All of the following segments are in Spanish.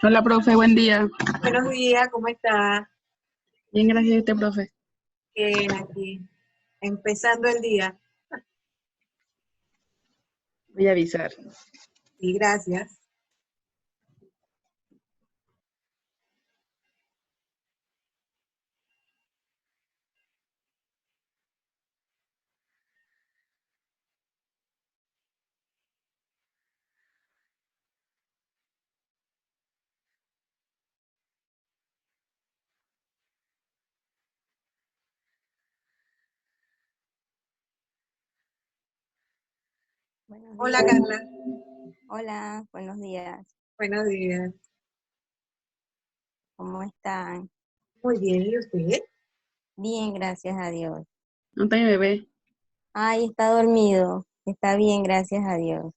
Hola, profe, buen día. Buenos días, ¿cómo está? Bien, gracias a usted, profe. Bien, aquí, empezando el día. Voy a avisar. Sí, gracias. Buenos Hola, días. Carla. Hola, buenos días. Buenos días. ¿Cómo están? Muy bien, ¿y usted? Bien, gracias a Dios. ¿No está mi bebé? Ay, está dormido. Está bien, gracias a Dios.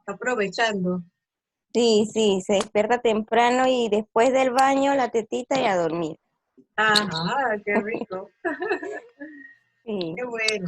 Aprovechando. Sí, sí, se despierta temprano y después del baño la tetita y a dormir. Ajá, qué rico. Sí. Qué bueno.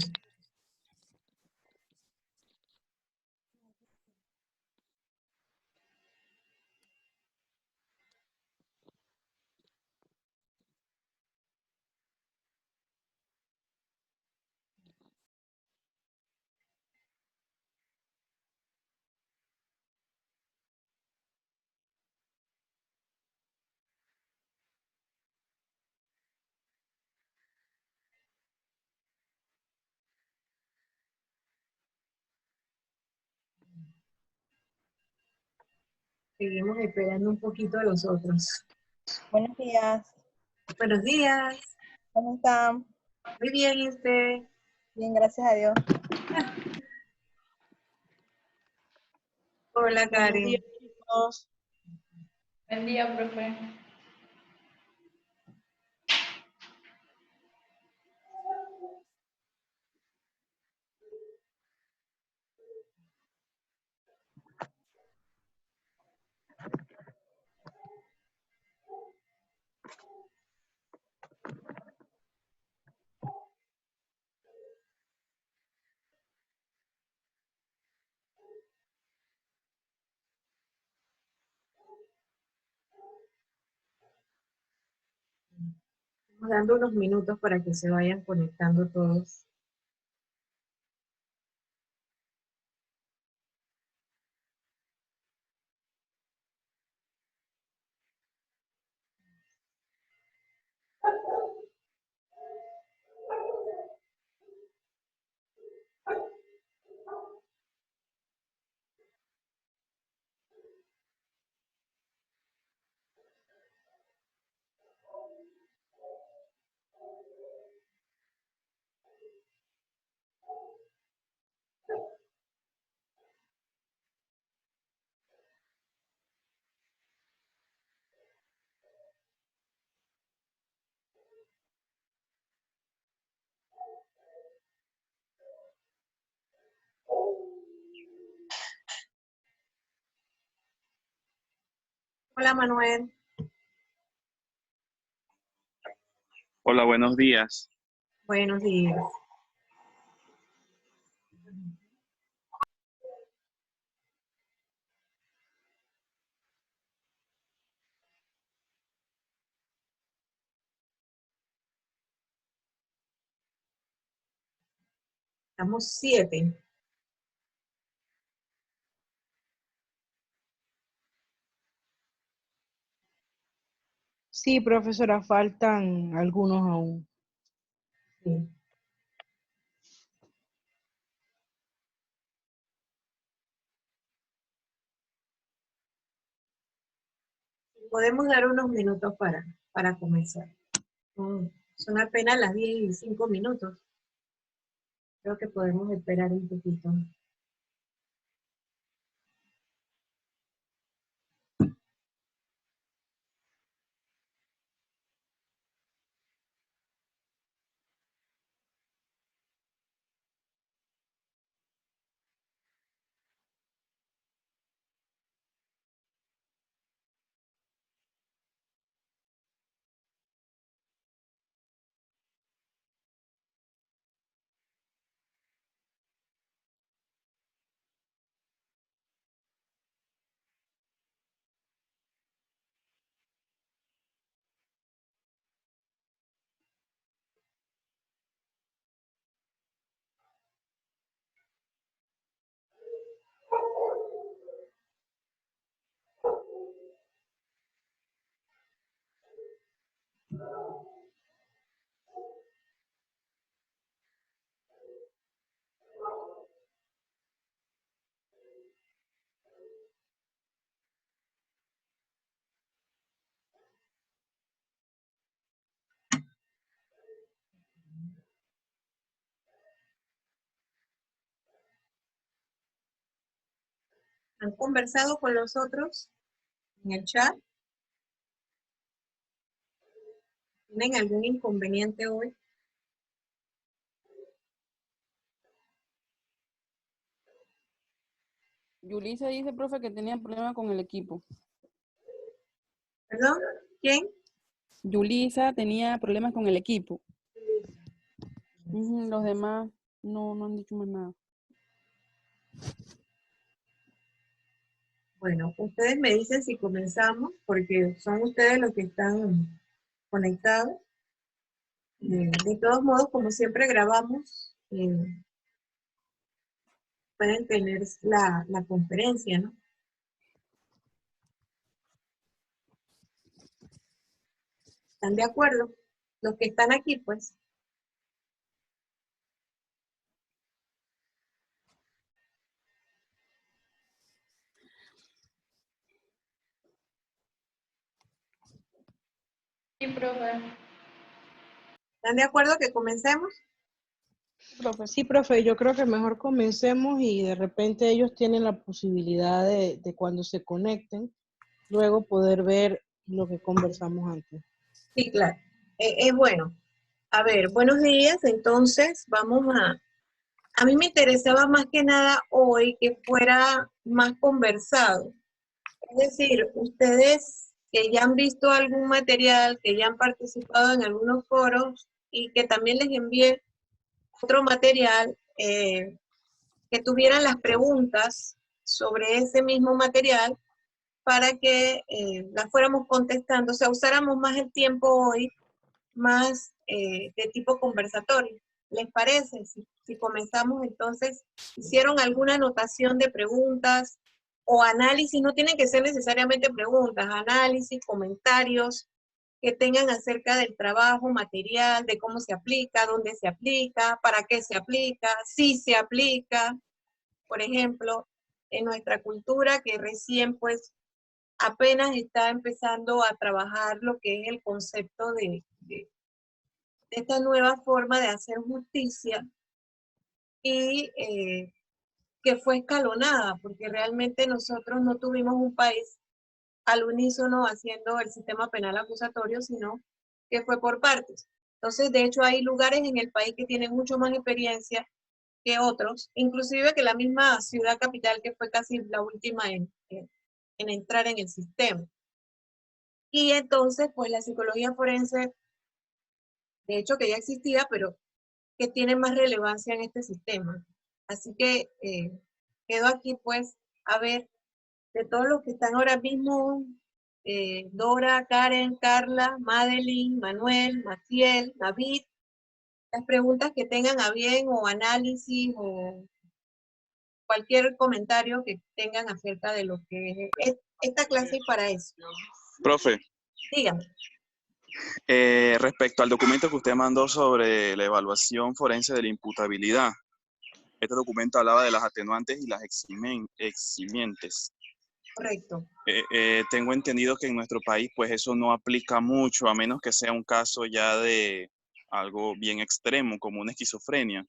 Seguimos esperando un poquito a los otros. Buenos días, Buenos días. ¿cómo están? Muy bien, ¿y usted? Bien, gracias a Dios. Hola, Buenos días, Karen. chicos. Buen día, profe. Estamos dando unos minutos para que se vayan conectando todos. Hola, Manuel. Hola, buenos días. Buenos días. Estamos 7. Sí, profesora, faltan algunos aún. Sí. Podemos dar unos minutos para comenzar. Son apenas las 10:05. Creo que podemos esperar un poquito. ¿Han conversado con los otros en el chat? ¿Tienen algún inconveniente hoy? Yulisa dice, profe, que tenía problemas con el equipo. ¿Perdón? ¿Quién? Yulisa tenía problemas con el equipo. Los demás no han dicho más nada. Bueno, ustedes me dicen si comenzamos, porque son ustedes los que están conectados. De todos modos, como siempre grabamos, pueden tener la conferencia, ¿no? ¿Están de acuerdo? Los que están aquí, pues. Sí, profe. ¿Están de acuerdo que comencemos? Profe, Sí, profe, yo creo que mejor comencemos y de repente ellos tienen la posibilidad de cuando se conecten, luego poder ver lo que conversamos antes. Sí, claro. Es bueno. A ver, buenos días. Entonces, vamos a mí me interesaba más que nada hoy que fuera más conversado. Es decir, ustedes que ya han visto algún material, que ya han participado en algunos foros y que también les envié otro material, que tuvieran las preguntas sobre ese mismo material para que las fuéramos contestando, o sea, usáramos más el tiempo hoy, más de tipo conversatorio. ¿Les parece? Si comenzamos entonces, hicieron alguna anotación de preguntas o análisis, no tienen que ser necesariamente preguntas, análisis, comentarios que tengan acerca del trabajo, material, de cómo se aplica, dónde se aplica, para qué se aplica, si se aplica, por ejemplo, en nuestra cultura que recién pues apenas está empezando a trabajar lo que es el concepto de esta nueva forma de hacer justicia y que fue escalonada, porque realmente nosotros no tuvimos un país al unísono haciendo el sistema penal acusatorio, sino que fue por partes. Entonces, de hecho, hay lugares en el país que tienen mucho más experiencia que otros, inclusive que la misma ciudad capital, que fue casi la última en entrar en el sistema. Y entonces, pues la psicología forense, de hecho que ya existía, pero que tiene más relevancia en este sistema. Así que quedo aquí pues a ver de todos los que están ahora mismo, Dora, Karen, Carla, Madeline, Manuel, Maciel, David, las preguntas que tengan a bien o análisis o cualquier comentario que tengan acerca de lo que es esta clase y para eso. Profe, Dígame. respecto al documento que usted mandó sobre la evaluación forense de la imputabilidad, este documento hablaba de las atenuantes y las eximientes. Correcto. Tengo entendido que en nuestro país pues eso no aplica mucho, a menos que sea un caso ya de algo bien extremo, como una esquizofrenia.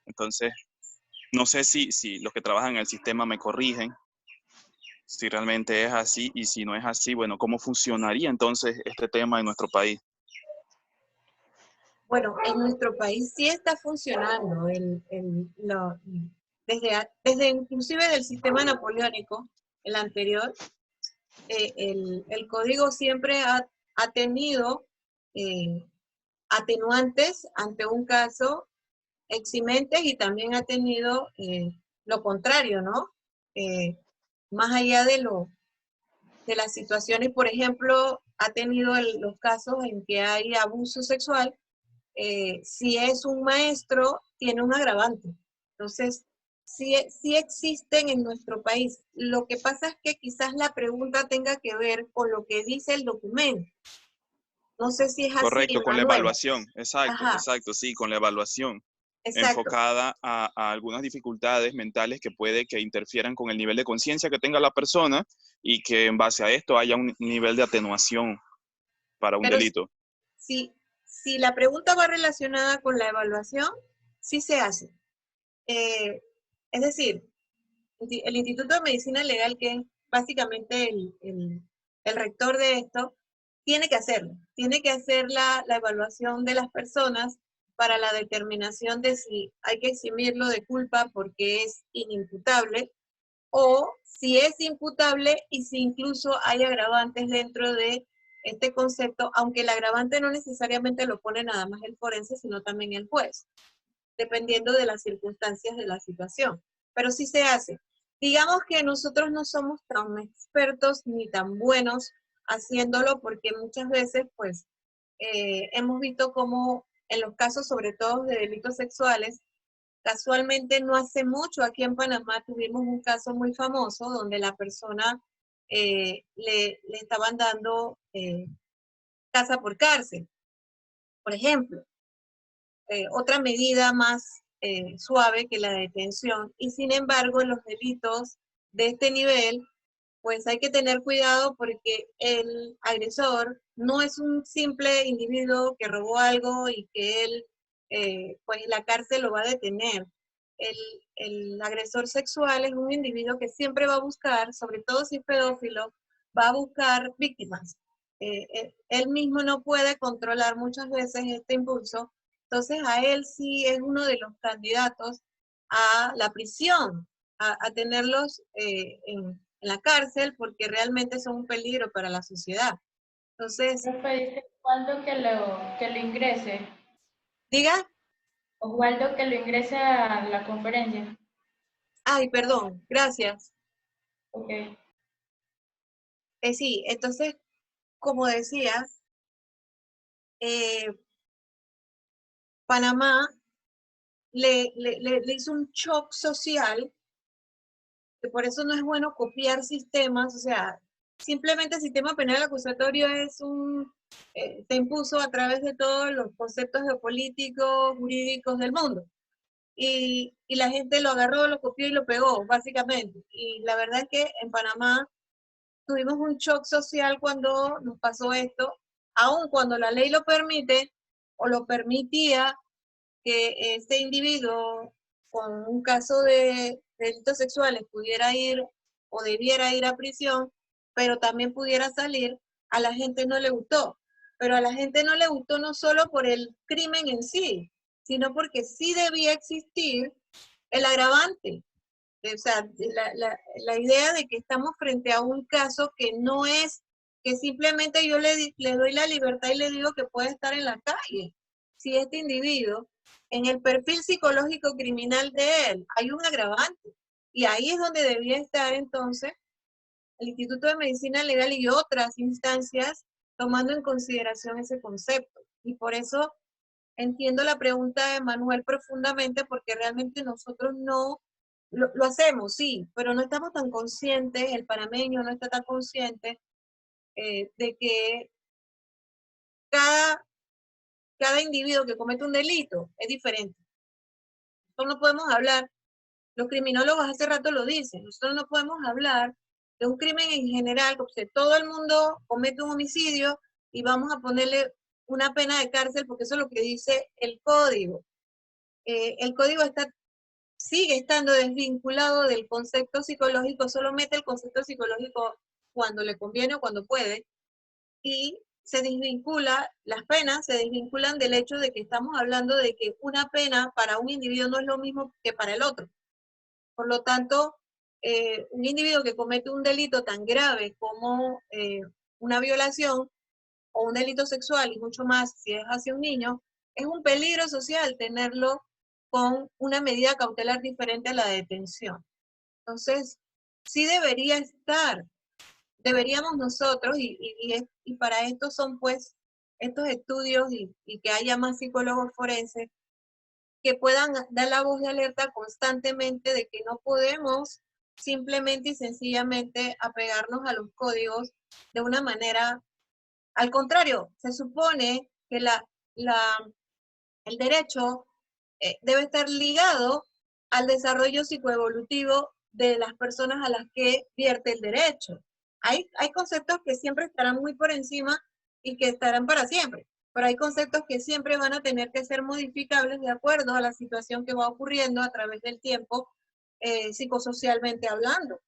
Entonces, no sé si los que trabajan en el sistema me corrigen, si realmente es así, y si no es así, bueno, ¿cómo funcionaría entonces este tema en nuestro país? Bueno, en nuestro país sí está funcionando desde inclusive del sistema napoleónico, el anterior, el código siempre ha tenido atenuantes ante un caso, eximentes, y también ha tenido lo contrario, ¿no? Más allá de las situaciones, por ejemplo, ha tenido los casos en que hay abuso sexual. Si es un maestro, tiene un agravante. Entonces, sí existen en nuestro país. Lo que pasa es que quizás la pregunta tenga que ver con lo que dice el documento. No sé si es así, Correcto, con la Manuel. evaluación, exacto, Ajá, exacto, sí, con la evaluación, exacto. enfocada a algunas dificultades mentales que puede que interfieran con el nivel de conciencia que tenga la persona y que en base a esto haya un nivel de atenuación para un Pero delito. si la pregunta va relacionada con la evaluación, sí se hace. Es decir, el Instituto de Medicina Legal, que es básicamente el rector de esto, tiene que hacerlo. Tiene que hacer la evaluación de las personas para la determinación de si hay que eximirlo de culpa porque es inimputable, o si es imputable y si incluso hay agravantes dentro de este concepto, aunque el agravante no necesariamente lo pone nada más el forense, sino también el juez, dependiendo de las circunstancias de la situación. Pero sí se hace. Digamos que nosotros no somos tan expertos ni tan buenos haciéndolo, porque muchas veces, pues, hemos visto cómo en los casos, sobre todo de delitos sexuales, casualmente no hace mucho aquí en Panamá tuvimos un caso muy famoso donde la persona le estaban dando casa por cárcel, por ejemplo. Otra medida más suave que la detención, y sin embargo en los delitos de este nivel, pues hay que tener cuidado porque el agresor no es un simple individuo que robó algo y que él, pues la cárcel lo va a detener. El agresor sexual es un individuo que siempre va a buscar, sobre todo si es pedófilo, va a buscar víctimas. Él mismo no puede controlar muchas veces este impulso, entonces a él sí es uno de los candidatos a la prisión, a tenerlos en la cárcel, porque realmente son un peligro para la sociedad. Entonces, Profe, dice Osvaldo que lo ingrese. diga, Osvaldo que lo ingrese a la conferencia. ay, perdón, gracias. Ok. Sí, entonces, como decía, Panamá le hizo un shock social, que por eso no es bueno copiar sistemas, o sea, simplemente el sistema penal acusatorio es se impuso a través de todos los conceptos geopolíticos, jurídicos del mundo. Y la gente lo agarró, lo copió y lo pegó, básicamente. Y la verdad es que en Panamá tuvimos un shock social cuando nos pasó esto, aun cuando la ley lo permite o lo permitía, que este individuo con un caso de delitos sexuales pudiera ir o debiera ir a prisión, pero también pudiera salir, a la gente no le gustó. Pero a la gente no le gustó no solo por el crimen en sí, sino porque sí debía existir el agravante. O sea, la idea de que estamos frente a un caso que no es que simplemente yo le doy la libertad y le digo que puede estar en la calle. Si este individuo, en el perfil psicológico criminal de él, hay un agravante. Y ahí es donde debía estar entonces el Instituto de Medicina Legal y otras instancias tomando en consideración ese concepto. Y por eso entiendo la pregunta de Manuel profundamente, porque realmente nosotros no lo hacemos, sí, pero no estamos tan conscientes, el panameño no está tan consciente de que cada individuo que comete un delito es diferente. Nosotros no podemos hablar, los criminólogos hace rato lo dicen, nosotros no podemos hablar de un crimen en general, porque todo el mundo comete un homicidio y vamos a ponerle una pena de cárcel, porque eso es lo que dice el código. El código sigue estando desvinculado del concepto psicológico, solo mete el concepto psicológico cuando le conviene o cuando puede, y se desvincula, las penas se desvinculan del hecho de que estamos hablando de que una pena para un individuo no es lo mismo que para el otro. Por lo tanto, un individuo que comete un delito tan grave como una violación o un delito sexual, y mucho más si es hacia un niño, es un peligro social tenerlo con una medida cautelar diferente a la detención. Entonces, sí debería estar, deberíamos nosotros, y para esto son pues estos estudios y que haya más psicólogos forenses que puedan dar la voz de alerta constantemente de que no podemos simplemente y sencillamente apegarnos a los códigos de una manera. Al contrario, se supone que el derecho debe estar ligado al desarrollo psicoevolutivo de las personas a las que vierte el derecho. Hay conceptos que siempre estarán muy por encima y que estarán para siempre, pero hay conceptos que siempre van a tener que ser modificables de acuerdo a la situación que va ocurriendo a través del tiempo psicosocialmente hablando.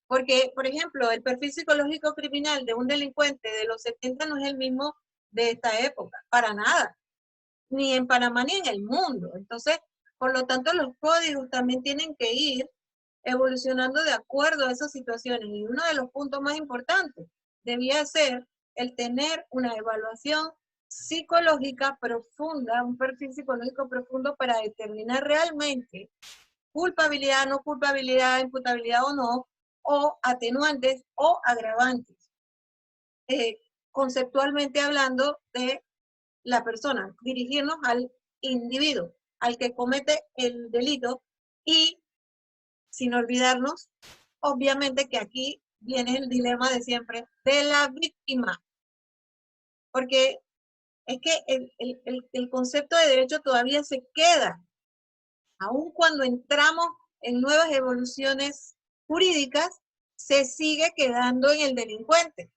Porque, por ejemplo, el perfil psicológico criminal de un delincuente de los 70 no es el mismo de esta época, para nada. Ni en Panamá ni en el mundo. Entonces, por lo tanto, los códigos también tienen que ir evolucionando de acuerdo a esas situaciones. Y uno de los puntos más importantes debía ser el tener una evaluación psicológica profunda, un perfil psicológico profundo para determinar realmente culpabilidad, no culpabilidad, imputabilidad o no, o atenuantes o agravantes. Conceptualmente hablando de la persona, dirigirnos al individuo, al que comete el delito y sin olvidarnos, obviamente que aquí viene el dilema de siempre, de la víctima. Porque es que el concepto de derecho todavía se queda, aun cuando entramos en nuevas evoluciones jurídicas, se sigue quedando en el delincuente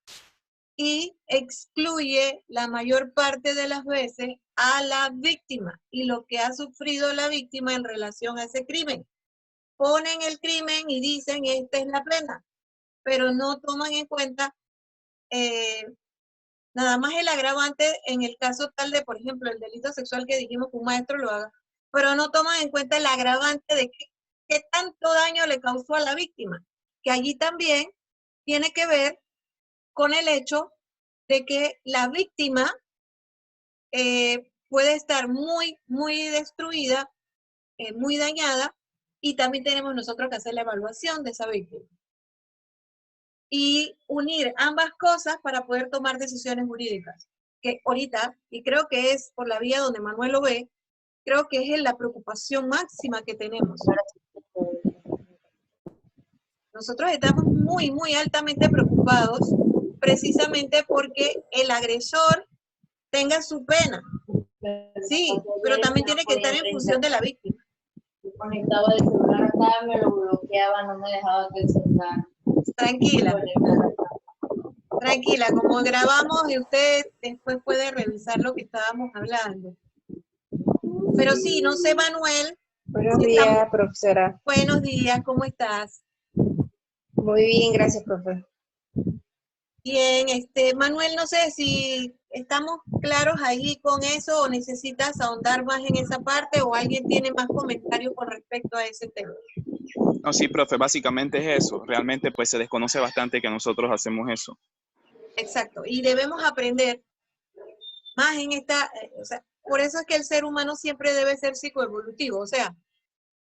y excluye la mayor parte de las veces a la víctima y lo que ha sufrido la víctima en relación a ese crimen. Ponen el crimen y dicen esta es la pena, pero no toman en cuenta nada más el agravante en el caso tal de, por ejemplo, el delito sexual que dijimos que un maestro lo haga, pero no toman en cuenta el agravante de qué tanto daño le causó a la víctima, que allí también tiene que ver con el hecho de que la víctima puede estar muy, muy destruida, muy dañada, y también tenemos nosotros que hacer la evaluación de esa víctima. Y unir ambas cosas para poder tomar decisiones jurídicas. Que ahorita, y creo que es por la vía donde Manuel lo ve, creo que es la preocupación máxima que tenemos. Nosotros estamos muy, muy altamente preocupados precisamente porque el agresor tenga su pena. Sí, pero también tiene que estar en función de la víctima. Conectaba el celular acá, me lo bloqueaba, no me dejaba que el celular. Tranquila. Tranquila, como grabamos y usted después puede revisar lo que estábamos hablando. Pero sí, no sé, Manuel. Buenos si días, estamos... profesora. Buenos días, ¿cómo estás? Muy bien, gracias, profe. Bien, Manuel, no sé si estamos claros ahí con eso o necesitas ahondar más en esa parte o alguien tiene más comentarios con respecto a ese tema. No, sí, profe, básicamente es eso. Realmente pues se desconoce bastante que nosotros hacemos eso. Exacto, y debemos aprender más en esta, o sea, por eso es que el ser humano siempre debe ser psicoevolutivo, o sea,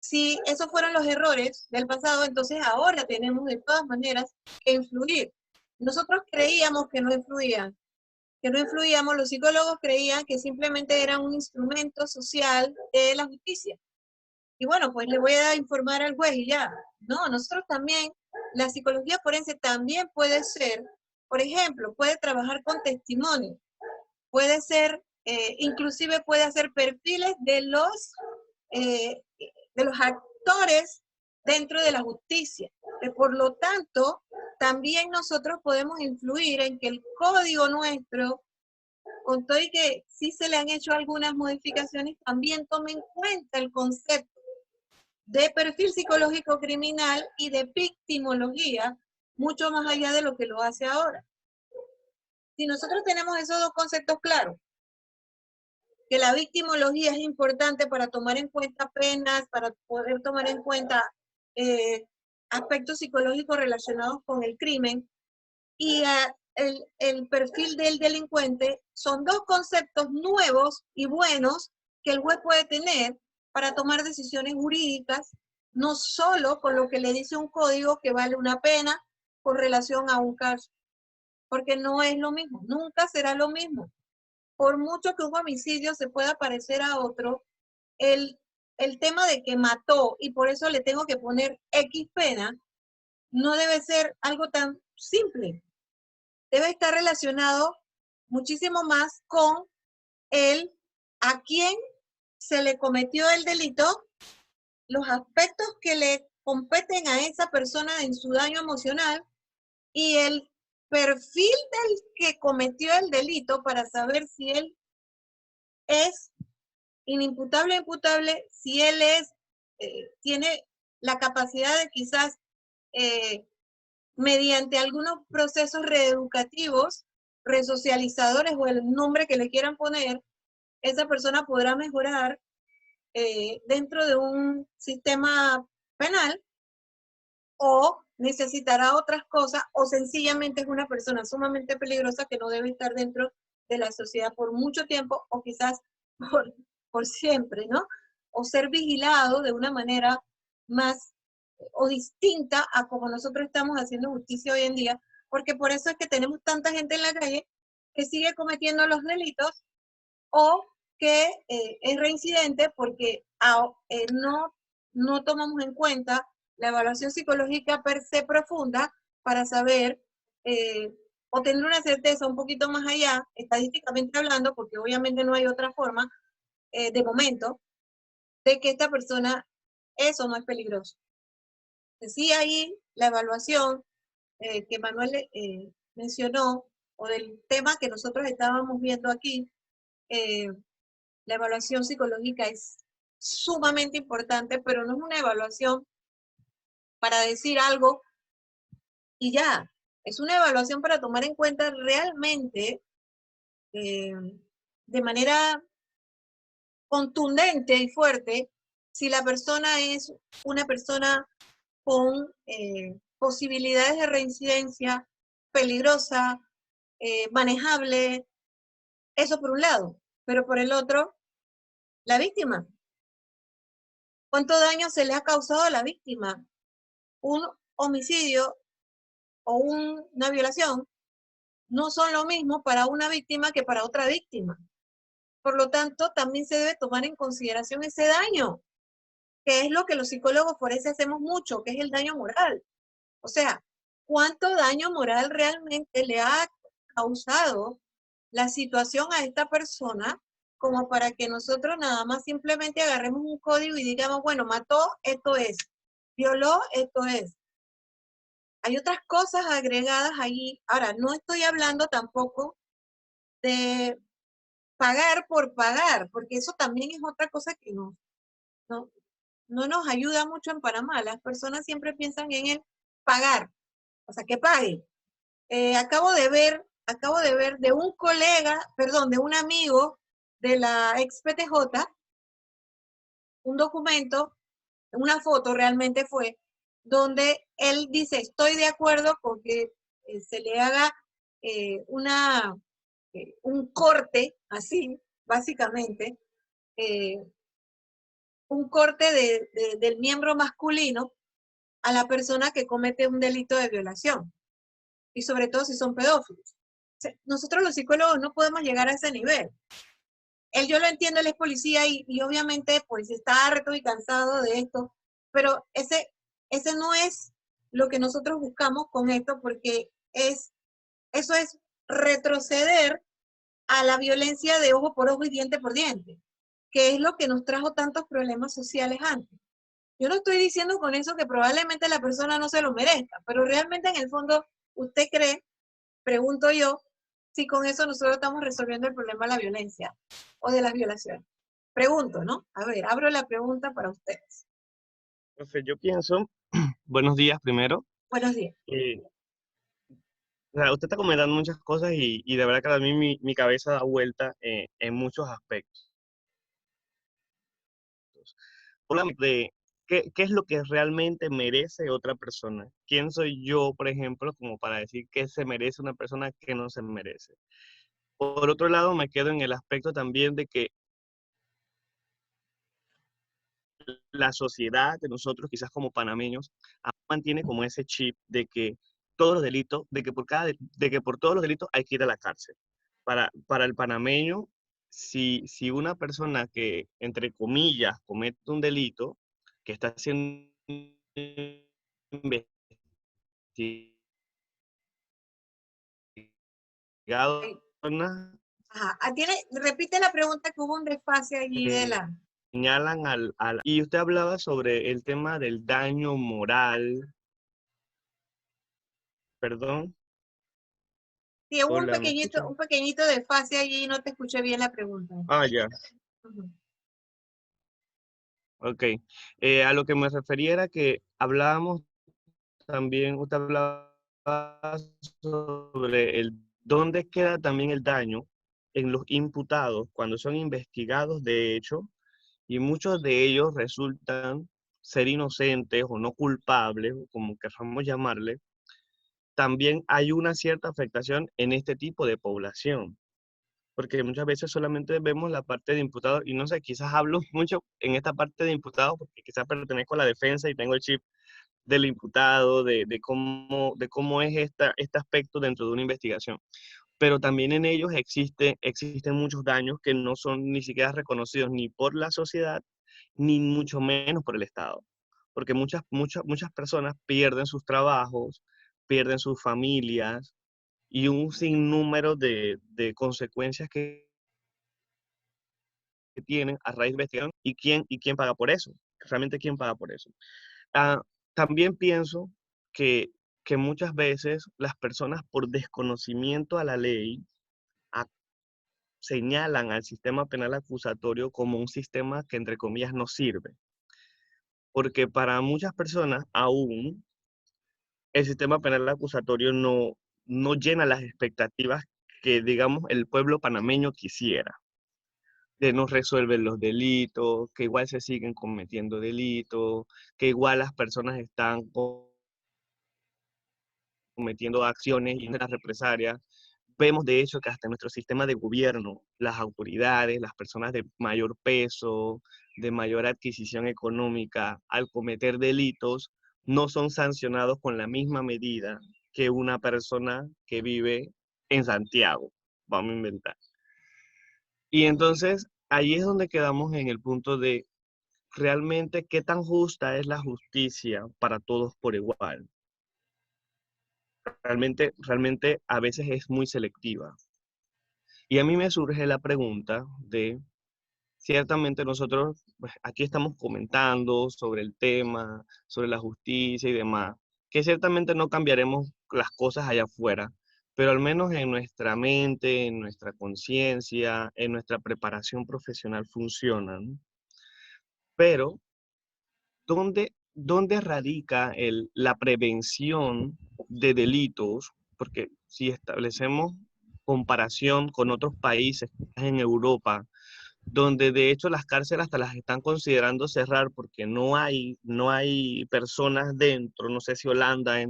si esos fueron los errores del pasado, entonces ahora tenemos de todas maneras que influir. Nosotros creíamos que no influíamos, los psicólogos creían que simplemente era un instrumento social de la justicia. Y bueno, pues le voy a informar al juez y ya. No, nosotros también, la psicología forense también puede ser, por ejemplo, puede trabajar con testimonio, puede ser, inclusive puede hacer perfiles de los actores dentro de la justicia. Por lo tanto, también nosotros podemos influir en que el código nuestro, con todo y que sí se le han hecho algunas modificaciones, también tome en cuenta el concepto de perfil psicológico criminal y de victimología, mucho más allá de lo que lo hace ahora. Si nosotros tenemos esos dos conceptos claros, que la victimología es importante para tomar en cuenta penas, para poder tomar en cuenta aspectos psicológicos relacionados con el crimen, y el perfil del delincuente, son dos conceptos nuevos y buenos que el juez puede tener para tomar decisiones jurídicas, no solo con lo que le dice un código que vale una pena con relación a un caso, porque no es lo mismo, nunca será lo mismo. Por mucho que un homicidio se pueda parecer a otro, el tema de que mató y por eso le tengo que poner X pena, no debe ser algo tan simple. Debe estar relacionado muchísimo más con a quién se le cometió el delito, los aspectos que le competen a esa persona en su daño emocional y el perfil del que cometió el delito para saber si él es inimputable o imputable, si él tiene la capacidad de quizás mediante algunos procesos reeducativos, resocializadores o el nombre que le quieran poner, esa persona podrá mejorar dentro de un sistema penal o necesitará otras cosas o sencillamente es una persona sumamente peligrosa que no debe estar dentro de la sociedad por mucho tiempo o quizás por siempre, ¿no? O ser vigilado de una manera más o distinta a como nosotros estamos haciendo justicia hoy en día, porque por eso es que tenemos tanta gente en la calle que sigue cometiendo los delitos o que es reincidente porque no tomamos en cuenta la evaluación psicológica per se profunda para saber o tener una certeza un poquito más allá, estadísticamente hablando, porque obviamente no hay otra forma de momento, de que esta persona es o no es peligroso. Sí, ahí la evaluación que Manuel mencionó, o del tema que nosotros estábamos viendo aquí, la evaluación psicológica es sumamente importante, pero no es una evaluación para decir algo y ya. Es una evaluación para tomar en cuenta realmente, de manera contundente y fuerte, si la persona es una persona con posibilidades de reincidencia, peligrosa, manejable, eso por un lado, pero por el otro, la víctima. ¿Cuánto daño se le ha causado a la víctima? Un homicidio o una violación no son lo mismo para una víctima que para otra víctima. Por lo tanto, también se debe tomar en consideración ese daño, que es lo que los psicólogos forenses hacemos mucho, que es el daño moral. O sea, ¿cuánto daño moral realmente le ha causado la situación a esta persona como para que nosotros nada más simplemente agarremos un código y digamos, bueno, mató, esto es, violó, esto es? Hay otras cosas agregadas allí. Ahora, no estoy hablando tampoco de pagar por pagar, porque eso también es otra cosa que no nos ayuda mucho en Panamá. Las personas siempre piensan en el pagar, o sea, que pague. Acabo de ver de un colega, perdón, de un amigo de la ex PTJ, un documento, una foto realmente fue, donde él dice, estoy de acuerdo con que se le haga un corte, así, básicamente, un corte del miembro masculino a la persona que comete un delito de violación, y sobre todo si son pedófilos. Nosotros los psicólogos no podemos llegar a ese nivel. Yo lo entiendo, él es policía y obviamente pues está harto y cansado de esto, pero ese no es lo que nosotros buscamos con esto, porque eso es retroceder a la violencia de ojo por ojo y diente por diente, que es lo que nos trajo tantos problemas sociales antes. Yo no estoy diciendo con eso que probablemente la persona no se lo merezca, pero realmente en el fondo, ¿usted cree, pregunto yo, si con eso nosotros estamos resolviendo el problema de la violencia o de las violaciones? Pregunto, ¿no? A ver, abro la pregunta para ustedes. Profe, yo pienso, buenos días primero. Buenos días. O sea, usted está comentando muchas cosas y de verdad que a mí mi cabeza da vuelta en muchos aspectos. Hablamos de qué es lo que realmente merece otra persona. ¿Quién soy yo, por ejemplo, como para decir qué se merece una persona que no se merece? Por otro lado, me quedo en el aspecto también de que la sociedad de nosotros, quizás como panameños, mantiene como ese chip de que todos los delitos, de que por todos los delitos hay que ir a la cárcel. Para el panameño, si una persona que, entre comillas, comete un delito, que está siendo investigado, Ajá. Repite la pregunta, que hubo un desfase allí de la... señalan y usted hablaba sobre el tema del daño moral. Perdón. Sí, hubo Hola, ¿me un escuchan? pequeñito desfase allí y no te escuché bien la pregunta. Ah, ya. Uh-huh. Ok. A lo que me refería era que hablábamos también, usted hablaba sobre el dónde queda también el daño en los imputados cuando son investigados de hecho, y muchos de ellos resultan ser inocentes o no culpables, o como queramos llamarle. También hay una cierta afectación en este tipo de población, porque muchas veces solamente vemos la parte de imputados, y no sé, quizás hablo mucho en esta parte de imputados, porque quizás pertenezco a la defensa y tengo el chip del imputado, de cómo es este aspecto dentro de una investigación. Pero también en ellos existen muchos daños que no son ni siquiera reconocidos ni por la sociedad, ni mucho menos por el Estado. Porque muchas personas pierden sus trabajos, pierden sus familias y un sinnúmero de consecuencias que tienen a raíz de investigación. ¿Y quién paga por eso? ¿Realmente quién paga por eso? Ah, también pienso que, que muchas veces las personas por desconocimiento a la ley a- señalan al sistema penal acusatorio como un sistema que entre comillas no sirve. Porque para muchas personas aún el sistema penal acusatorio no llena las expectativas que, digamos, el pueblo panameño quisiera. De no resuelven los delitos, que igual se siguen cometiendo delitos, que igual las personas están cometiendo acciones y las represalias. Vemos de hecho que hasta en nuestro sistema de gobierno, las autoridades, las personas de mayor peso, de mayor adquisición económica, al cometer delitos, no son sancionados con la misma medida que una persona que vive en Santiago, vamos a inventar. Y entonces ahí es donde quedamos en el punto de realmente qué tan justa es la justicia para todos por igual. Realmente a veces es muy selectiva. Y a mí me surge la pregunta de, ciertamente nosotros pues, aquí estamos comentando sobre el tema, sobre la justicia y demás, que ciertamente no cambiaremos las cosas allá afuera, pero al menos en nuestra mente, en nuestra conciencia, en nuestra preparación profesional funcionan. Pero, ¿dónde radica la prevención de delitos? Porque si establecemos comparación con otros países en Europa, donde de hecho las cárceles hasta las están considerando cerrar porque no hay personas dentro, no sé si Holanda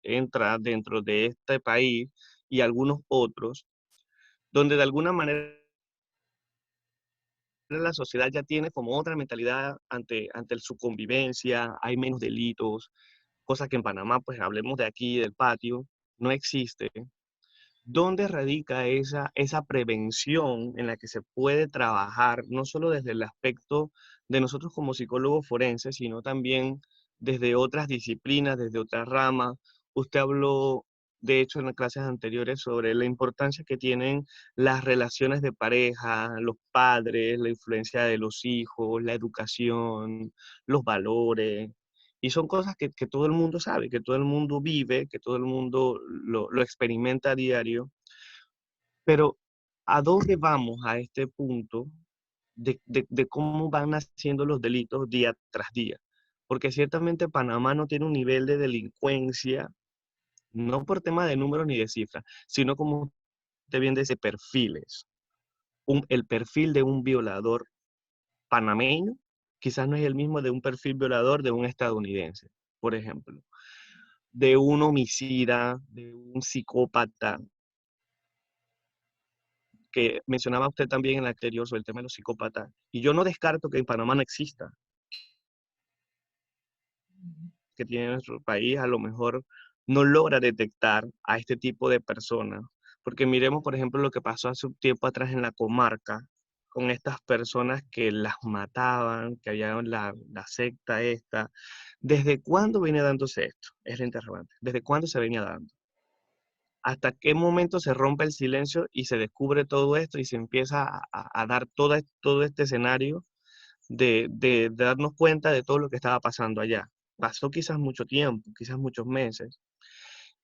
entra dentro de este país y algunos otros, donde de alguna manera la sociedad ya tiene como otra mentalidad ante su convivencia, hay menos delitos, cosa que en Panamá, pues hablemos de aquí, del patio, no existe. ¿Dónde radica esa prevención en la que se puede trabajar, no solo desde el aspecto de nosotros como psicólogos forenses, sino también desde otras disciplinas, desde otras ramas? Usted habló, de hecho, en las clases anteriores sobre la importancia que tienen las relaciones de pareja, los padres, la influencia de los hijos, la educación, los valores. Y son cosas que todo el mundo sabe, que todo el mundo vive, que todo el mundo lo experimenta a diario. Pero, ¿a dónde vamos a este punto de cómo van haciendo los delitos día tras día? Porque ciertamente Panamá no tiene un nivel de delincuencia, no por tema de números ni de cifras, sino como usted bien dice, perfiles. El perfil de un violador panameño quizás no es el mismo de un perfil violador de un estadounidense, por ejemplo, de un homicida, de un psicópata, que mencionaba usted también en el anterior sobre el tema de los psicópatas. Y yo no descarto que en Panamá no exista, que tiene nuestro país a lo mejor no logra detectar a este tipo de personas. Porque miremos, por ejemplo, lo que pasó hace un tiempo atrás en la comarca, con estas personas que las mataban, que había la secta esta. ¿Desde cuándo viene dándose esto? Es la interrogante. ¿Desde cuándo se venía dando? ¿Hasta qué momento se rompe el silencio y se descubre todo esto y se empieza a dar todo este escenario de darnos cuenta de todo lo que estaba pasando allá? Pasó quizás mucho tiempo, quizás muchos meses,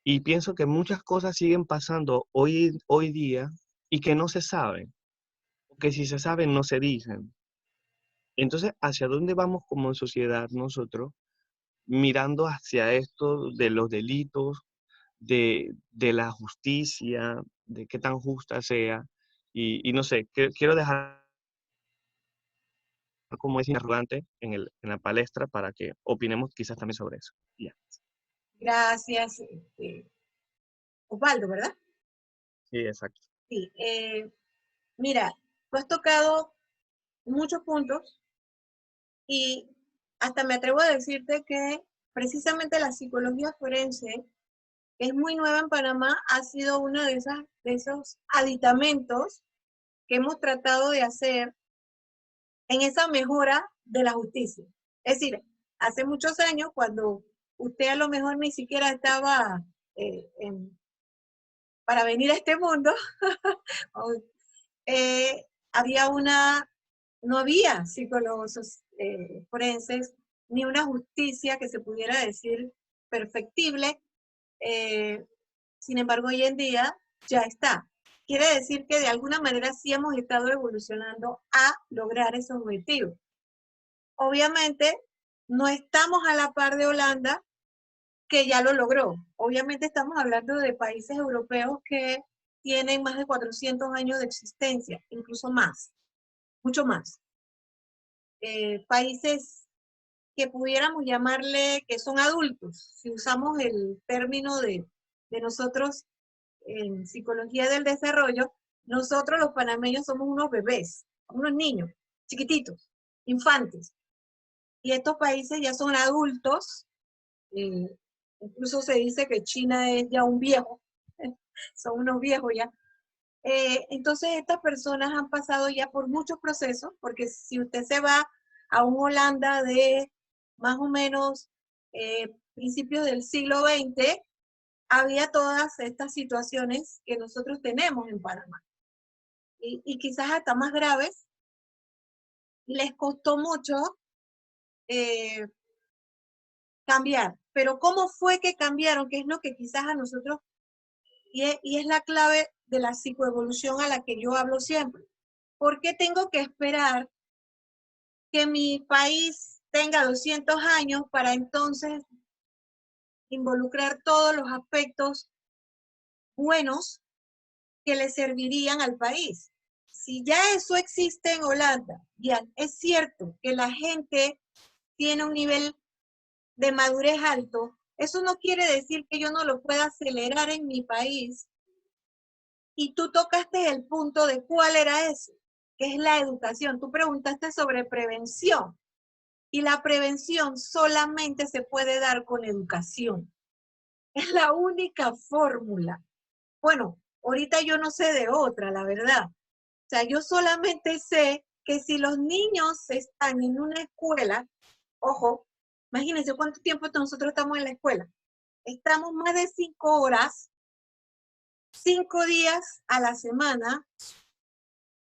y pienso que muchas cosas siguen pasando hoy día y que no se saben, que si se saben no se dicen. Entonces, ¿hacia dónde vamos como sociedad nosotros mirando hacia esto de los delitos, de la justicia, de qué tan justa sea? Y no sé, quiero dejar como ese interrogante en la palestra para que opinemos quizás también sobre eso. Ya. Gracias, Osvaldo, ¿verdad? Sí, exacto. Sí. Mira, tú has tocado muchos puntos y hasta me atrevo a decirte que precisamente la psicología forense, que es muy nueva en Panamá, ha sido uno de esos aditamentos que hemos tratado de hacer en esa mejora de la justicia. Es decir, hace muchos años, cuando usted a lo mejor ni siquiera estaba para venir a este mundo, había no había psicólogos forenses, ni una justicia que se pudiera decir perfectible. Sin embargo, hoy en día ya está. Quiere decir que de alguna manera sí hemos estado evolucionando a lograr esos objetivos. Obviamente, no estamos a la par de Holanda, que ya lo logró. Obviamente estamos hablando de países europeos que tienen más de 400 años de existencia, incluso más, mucho más. Países que pudiéramos llamarle que son adultos, si usamos el término de nosotros en psicología del desarrollo, nosotros los panameños somos unos bebés, unos niños, chiquititos, infantes. Y estos países ya son adultos, incluso se dice que China es ya un viejo, son unos viejos ya. Entonces estas personas han pasado ya por muchos procesos, porque si usted se va a un Holanda de más o menos principios del siglo XX, había todas estas situaciones que nosotros tenemos en Panamá. Y quizás hasta más graves, y les costó mucho cambiar. Pero ¿cómo fue que cambiaron? Que es lo que quizás a nosotros, y es la clave de la psicoevolución a la que yo hablo siempre. ¿Por qué tengo que esperar que mi país tenga 200 años para entonces involucrar todos los aspectos buenos que le servirían al país? Si ya eso existe en Holanda, ya es cierto que la gente tiene un nivel de madurez alto, eso no quiere decir que yo no lo pueda acelerar en mi país. Y tú tocaste el punto de cuál era ese, que es la educación. Tú preguntaste sobre prevención. Y la prevención solamente se puede dar con educación. Es la única fórmula. Bueno, ahorita yo no sé de otra, la verdad. O sea, yo solamente sé que si los niños están en una escuela, ojo, imagínense cuánto tiempo nosotros estamos en la escuela. Estamos más de 5 horas, 5 días a la semana,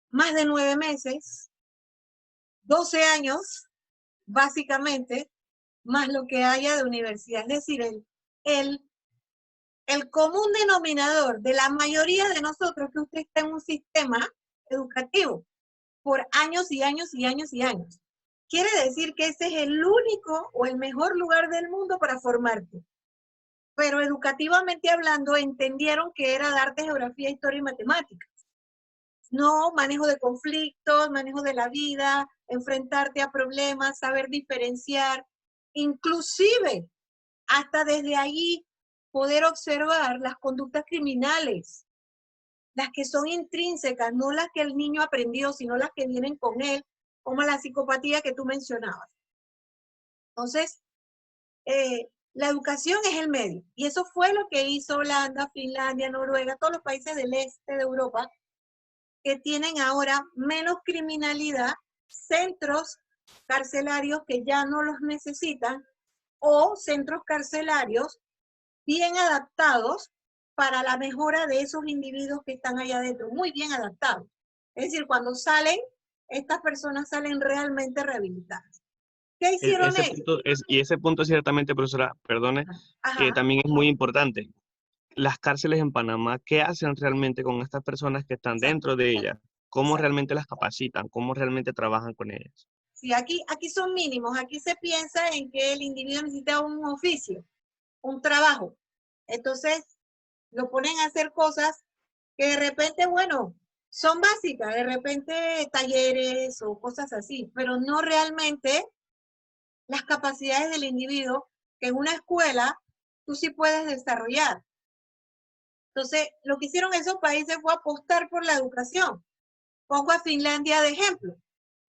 más de 9 meses, 12 años, básicamente, más lo que haya de universidad. Es decir, el común denominador de la mayoría de nosotros que usted está en un sistema educativo por años y años y años y años. Quiere decir que ese es el único o el mejor lugar del mundo para formarte. Pero educativamente hablando, entendieron que era darte geografía, historia y matemáticas. No manejo de conflictos, manejo de la vida, enfrentarte a problemas, saber diferenciar, inclusive hasta desde allí poder observar las conductas criminales, las que son intrínsecas, no las que el niño aprendió, sino las que vienen con él, como la psicopatía que tú mencionabas. Entonces, la educación es el medio, y eso fue lo que hizo Holanda, Finlandia, Noruega, todos los países del este de Europa, que tienen ahora menos criminalidad, centros carcelarios que ya no los necesitan, o centros carcelarios bien adaptados para la mejora de esos individuos que están allá adentro, muy bien adaptados. Es decir, cuando salen, estas personas salen realmente rehabilitadas. ¿Qué hicieron ellos? Y ese punto ciertamente, profesora, perdone, Ajá. también es muy importante. Las cárceles en Panamá, ¿qué hacen realmente con estas personas que están dentro de ellas? ¿Cómo Exacto. realmente las capacitan? ¿Cómo realmente trabajan con ellas? Sí, aquí son mínimos, aquí se piensa en que el individuo necesita un oficio, un trabajo. Entonces, lo ponen a hacer cosas que de repente, bueno, son básicas, de repente talleres o cosas así, pero no realmente las capacidades del individuo que en una escuela tú sí puedes desarrollar. Entonces, lo que hicieron esos países fue apostar por la educación. Pongo a Finlandia de ejemplo.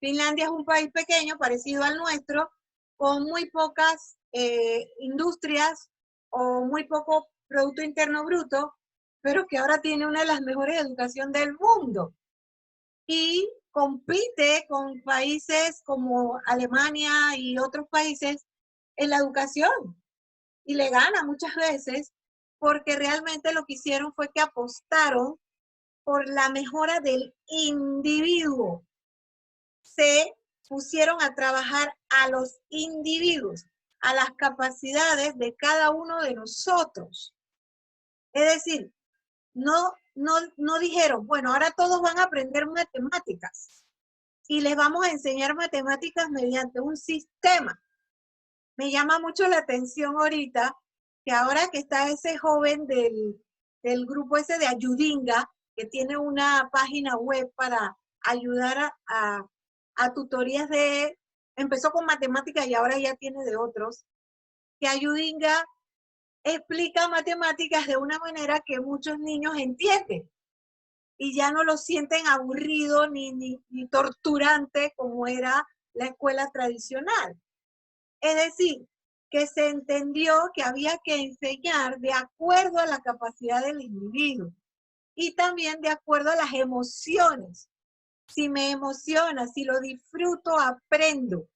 Finlandia es un país pequeño, parecido al nuestro, con muy pocas industrias o muy poco Producto Interno Bruto, pero que ahora tiene una de las mejores educaciones del mundo. Y compite con países como Alemania y otros países en la educación. Y le gana muchas veces porque realmente lo que hicieron fue que apostaron por la mejora del individuo. Se pusieron a trabajar a los individuos, a las capacidades de cada uno de nosotros. Es decir, no dijeron, bueno, ahora todos van a aprender matemáticas y les vamos a enseñar matemáticas mediante un sistema. Me llama mucho la atención ahorita que ahora que está ese joven del grupo ese de Ayudinga, que tiene una página web para ayudar a tutorías empezó con matemáticas y ahora ya tiene de otros, que Ayudinga explica matemáticas de una manera que muchos niños entienden y ya no lo sienten aburrido ni torturante como era la escuela tradicional. Es decir, que se entendió que había que enseñar de acuerdo a la capacidad del individuo y también de acuerdo a las emociones. Si me emociona, si lo disfruto, aprendo.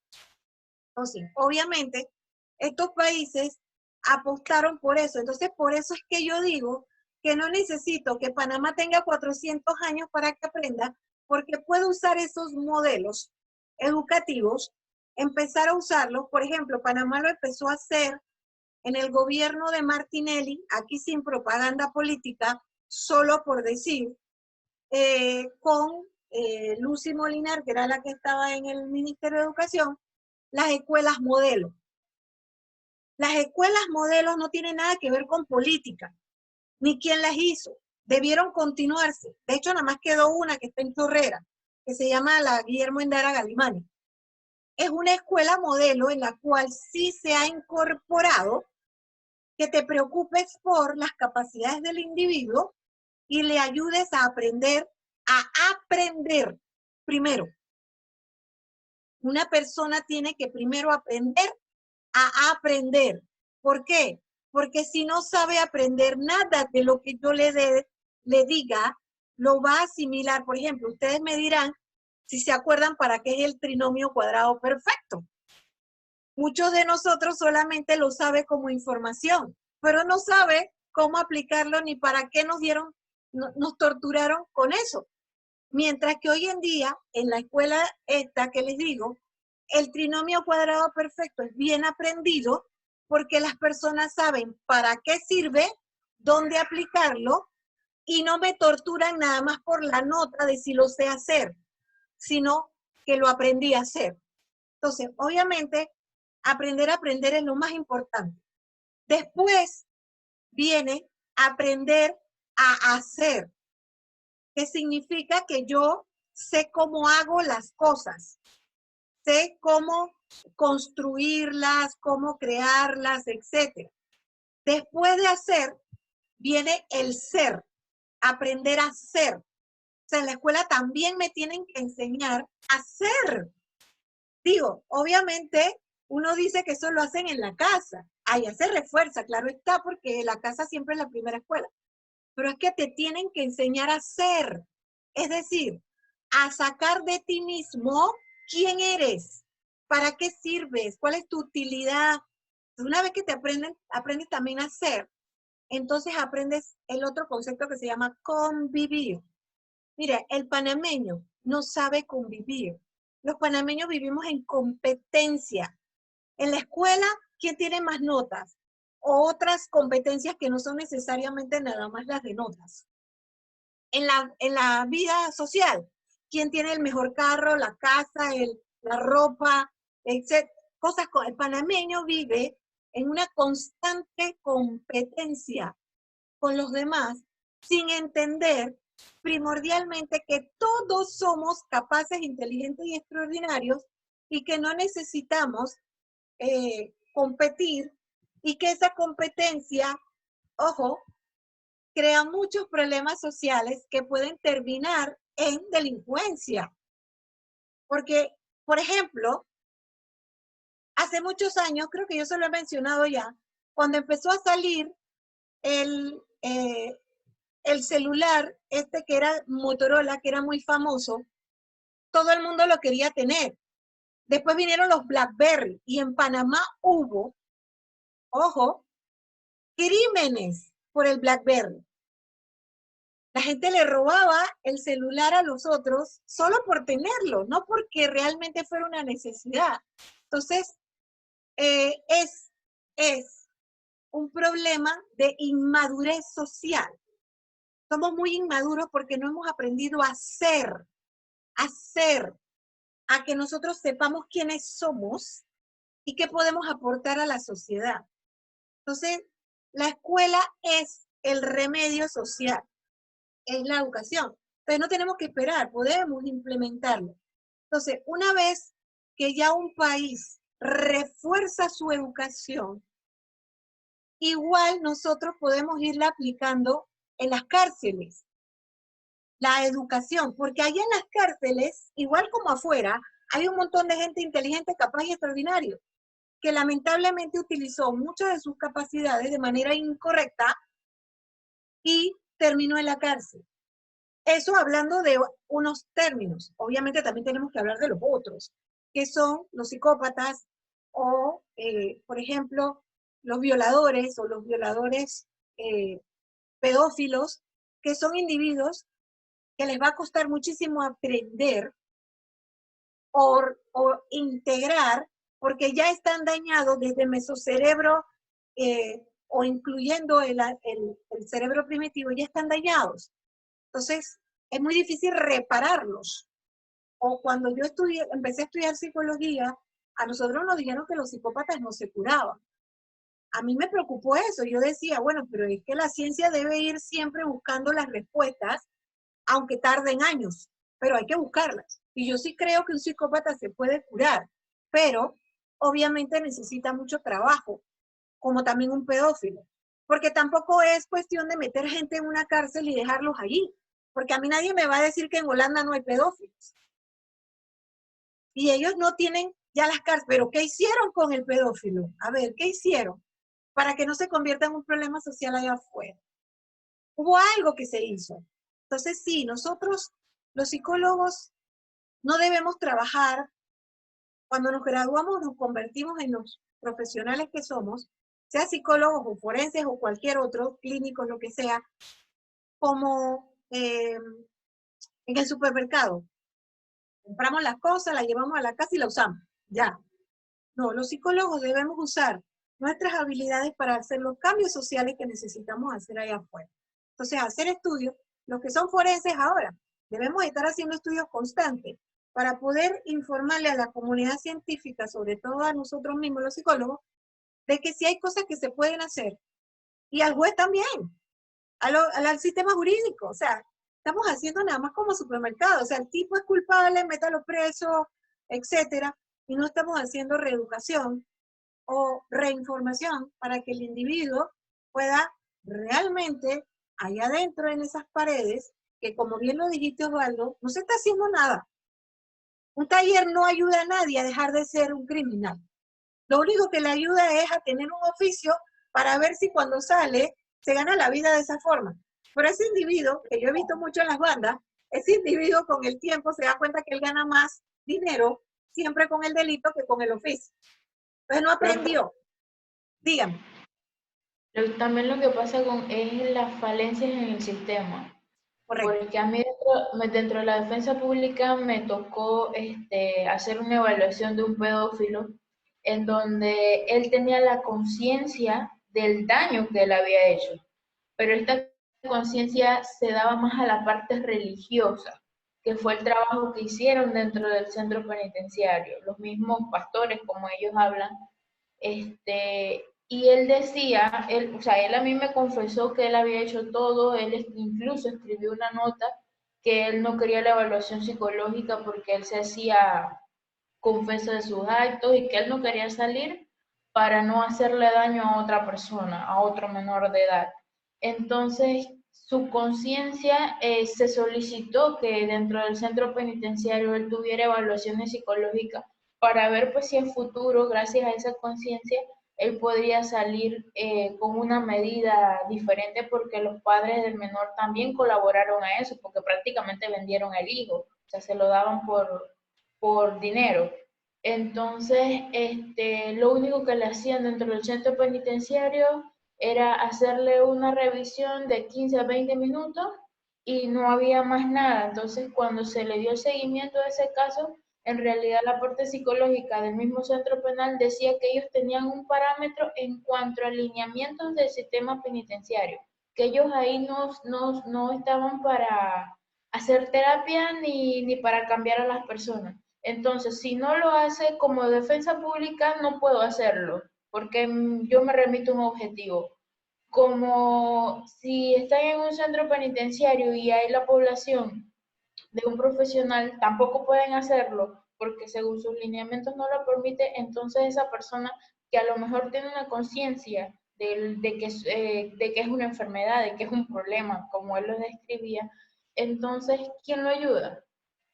Entonces, obviamente, estos países apostaron por eso. Entonces, por eso es que yo digo que no necesito que Panamá tenga 400 años para que aprenda, porque puedo usar esos modelos educativos, empezar a usarlos. Por ejemplo, Panamá lo empezó a hacer en el gobierno de Martinelli, aquí sin propaganda política, solo por decir, con Lucy Molinar, que era la que estaba en el Ministerio de Educación, las escuelas modelo. Las escuelas modelos no tienen nada que ver con política, ni quién las hizo. Debieron continuarse. De hecho, nada más quedó una que está en Chorrera, que se llama la Guillermo Endara Galimani. Es una escuela modelo en la cual sí se ha incorporado que te preocupes por las capacidades del individuo y le ayudes a aprender primero. Una persona tiene que primero aprender a aprender. ¿Por qué? Porque si no sabe aprender nada de lo que yo le diga, lo va a asimilar. Por ejemplo, ustedes me dirán, si se acuerdan, para qué es el trinomio cuadrado perfecto. Muchos de nosotros solamente lo sabe como información, pero no sabe cómo aplicarlo ni para qué nos torturaron con eso. Mientras que hoy en día, en la escuela esta que les digo, el trinomio cuadrado perfecto es bien aprendido porque las personas saben para qué sirve, dónde aplicarlo, y no me torturan nada más por la nota de si lo sé hacer, sino que lo aprendí a hacer. Entonces, obviamente, aprender a aprender es lo más importante. Después viene aprender a hacer, que significa que yo sé cómo hago las cosas, sé cómo construirlas, cómo crearlas, etc. Después de hacer, viene el ser, aprender a ser. O sea, en la escuela también me tienen que enseñar a ser. Digo, obviamente, uno dice que eso lo hacen en la casa. Allá se refuerza, claro está, porque la casa siempre es la primera escuela. Pero es que te tienen que enseñar a ser. Es decir, a sacar de ti mismo quién eres, para qué sirves, cuál es tu utilidad. Una vez que aprendes también a ser, entonces aprendes el otro concepto que se llama convivir. Mira, el panameño no sabe convivir. Los panameños vivimos en competencia. En la escuela, ¿quién tiene más notas? O otras competencias que no son necesariamente nada más las de notas. En la vida social, ¿quién tiene el mejor carro, la casa, la ropa, etc. Cosas con el panameño vive en una constante competencia con los demás, sin entender primordialmente que todos somos capaces, inteligentes y extraordinarios y que no necesitamos competir y que esa competencia, ojo, crea muchos problemas sociales que pueden terminar en delincuencia. Porque, por ejemplo, hace muchos años, creo que yo se lo he mencionado ya, cuando empezó a salir el celular, que era Motorola, que era muy famoso, todo el mundo lo quería tener. Después vinieron los BlackBerry y en Panamá hubo, ojo, crímenes por el BlackBerry. La gente le robaba el celular a los otros solo por tenerlo, no porque realmente fuera una necesidad. Entonces, es un problema de inmadurez social. Somos muy inmaduros porque no hemos aprendido a ser, a que nosotros sepamos quiénes somos y qué podemos aportar a la sociedad. Entonces, la escuela es el remedio social, es la educación. Entonces, no tenemos que esperar, podemos implementarlo. Entonces, una vez que ya un país refuerza su educación, igual nosotros podemos irla aplicando en las cárceles. La educación, porque allá en las cárceles, igual como afuera, hay un montón de gente inteligente, capaz y extraordinario, que lamentablemente utilizó muchas de sus capacidades de manera incorrecta y terminó en la cárcel. Eso hablando de unos términos. Obviamente también tenemos que hablar de los otros, que son los psicópatas o, por ejemplo, los violadores o los violadores pedófilos, que son individuos que les va a costar muchísimo aprender o integrar, porque ya están dañados desde el mesocerebro o incluyendo el cerebro primitivo, ya están dañados. Entonces, es muy difícil repararlos. O cuando yo empecé a estudiar psicología, a nosotros nos dijeron que los psicópatas no se curaban. A mí me preocupó eso. Yo decía, bueno, pero es que la ciencia debe ir siempre buscando las respuestas, aunque tarden años, pero hay que buscarlas. Y yo sí creo que un psicópata se puede curar, pero obviamente necesita mucho trabajo, como también un pedófilo. Porque tampoco es cuestión de meter gente en una cárcel y dejarlos allí. Porque a mí nadie me va a decir que en Holanda no hay pedófilos. Y ellos no tienen ya las cárceles. ¿Pero qué hicieron con el pedófilo? A ver, ¿qué hicieron? Para que no se convierta en un problema social allá afuera. Hubo algo que se hizo. Entonces sí, nosotros, los psicólogos, no debemos trabajar. Cuando nos graduamos nos convertimos en los profesionales que somos, sea psicólogos o forenses o cualquier otro, clínicos, lo que sea, como en el supermercado. Compramos las cosas, las llevamos a la casa y la usamos. Ya. No, los psicólogos debemos usar nuestras habilidades para hacer los cambios sociales que necesitamos hacer allá afuera. Entonces, hacer estudios, los que son forenses ahora, debemos estar haciendo estudios constantes para poder informarle a la comunidad científica, sobre todo a nosotros mismos, los psicólogos, de que sí hay cosas que se pueden hacer. Y al juez también, al sistema jurídico. O sea, estamos haciendo nada más como supermercado. O sea, el tipo es culpable, métalo preso, etcétera, y no estamos haciendo reeducación o reinformación para que el individuo pueda realmente, allá adentro en esas paredes, que como bien lo dijiste, Osvaldo, no se está haciendo nada. Un taller no ayuda a nadie a dejar de ser un criminal. Lo único que le ayuda es a tener un oficio para ver si cuando sale se gana la vida de esa forma. Pero ese individuo, que yo he visto mucho en las bandas, ese individuo con el tiempo se da cuenta que él gana más dinero siempre con el delito que con el oficio. Entonces no aprendió. Dígame. También lo que pasa es las falencias en el sistema. Correcto. Porque a mí dentro de la defensa pública me tocó hacer una evaluación de un pedófilo en donde él tenía la conciencia del daño que él había hecho, pero esta conciencia se daba más a la parte religiosa, que fue el trabajo que hicieron dentro del centro penitenciario, los mismos pastores, como ellos hablan, y él decía, o sea, él a mí me confesó que él había hecho todo, él incluso escribió una nota que él no quería la evaluación psicológica porque él se hacía confeso de sus actos y que él no quería salir para no hacerle daño a otra persona, a otro menor de edad. Entonces, su conciencia se solicitó que dentro del centro penitenciario él tuviera evaluaciones psicológicas para ver pues si en futuro, gracias a esa conciencia, él podría salir con una medida diferente porque los padres del menor también colaboraron a eso, porque prácticamente vendieron el hijo, o sea, se lo daban por dinero. Entonces, lo único que le hacían dentro del centro penitenciario era hacerle una revisión de 15 a 20 minutos y no había más nada. Entonces, cuando se le dio el seguimiento de ese caso, en realidad la parte psicológica del mismo centro penal decía que ellos tenían un parámetro en cuanto a alineamientos del sistema penitenciario, que ellos ahí no estaban para hacer terapia ni para cambiar a las personas. Entonces, si no lo hace como defensa pública, no puedo hacerlo, porque yo me remito a un objetivo. Como si están en un centro penitenciario y hay la población de un profesional, tampoco pueden hacerlo, porque según sus lineamientos no lo permite, entonces esa persona que a lo mejor tiene una conciencia de que es una enfermedad, de que es un problema, como él lo describía, entonces, ¿quién lo ayuda?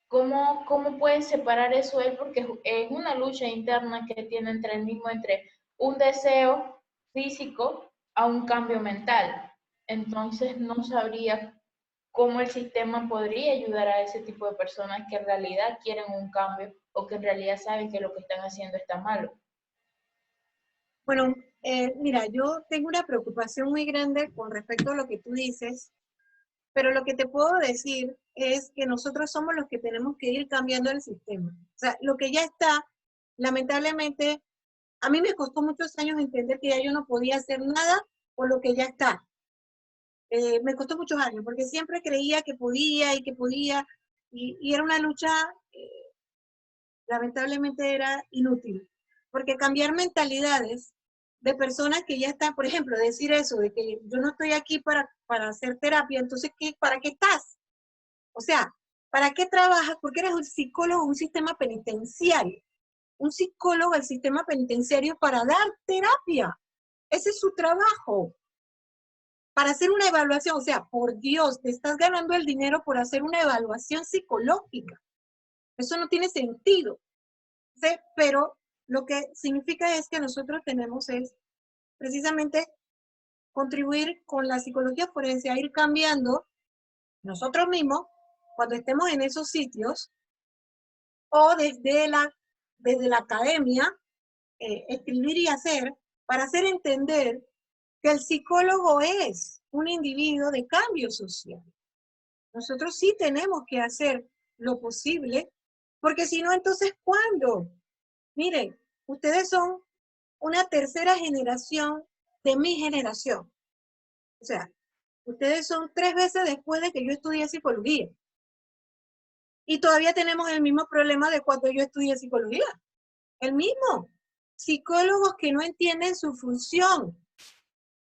¿Cómo puede separar eso él? Porque es una lucha interna que tiene entre un deseo físico a un cambio mental. Entonces no sabría cómo el sistema podría ayudar a ese tipo de personas que en realidad quieren un cambio o que en realidad saben que lo que están haciendo está malo. Bueno, mira, yo tengo una preocupación muy grande con respecto a lo que tú dices, pero lo que te puedo decir es que nosotros somos los que tenemos que ir cambiando el sistema. O sea, lo que ya está, lamentablemente, a mí me costó muchos años entender que ya yo no podía hacer nada por lo que ya está. Me costó muchos años, porque siempre creía que podía y era una lucha, lamentablemente era inútil, porque cambiar mentalidades de personas que ya están, por ejemplo, decir eso, de que yo no estoy aquí para hacer terapia, entonces, ¿para qué estás? O sea, ¿para qué trabajas? Porque eres un psicólogo, un sistema penitenciario. Un psicólogo del sistema penitenciario para dar terapia. Ese es su trabajo. Para hacer una evaluación, o sea, por Dios, te estás ganando el dinero por hacer una evaluación psicológica. Eso no tiene sentido. ¿Sí? Pero lo que significa es que nosotros tenemos es precisamente contribuir con la psicología forense a ir cambiando nosotros mismos cuando estemos en esos sitios o desde la academia, escribir y hacer para hacer entender que el psicólogo es un individuo de cambio social. Nosotros sí tenemos que hacer lo posible, porque si no, entonces, ¿cuándo? Miren, ustedes son una tercera generación de mi generación. O sea, ustedes son 3 veces después de que yo estudié psicología. Y todavía tenemos el mismo problema de cuando yo estudié psicología. El mismo. Psicólogos que no entienden su función.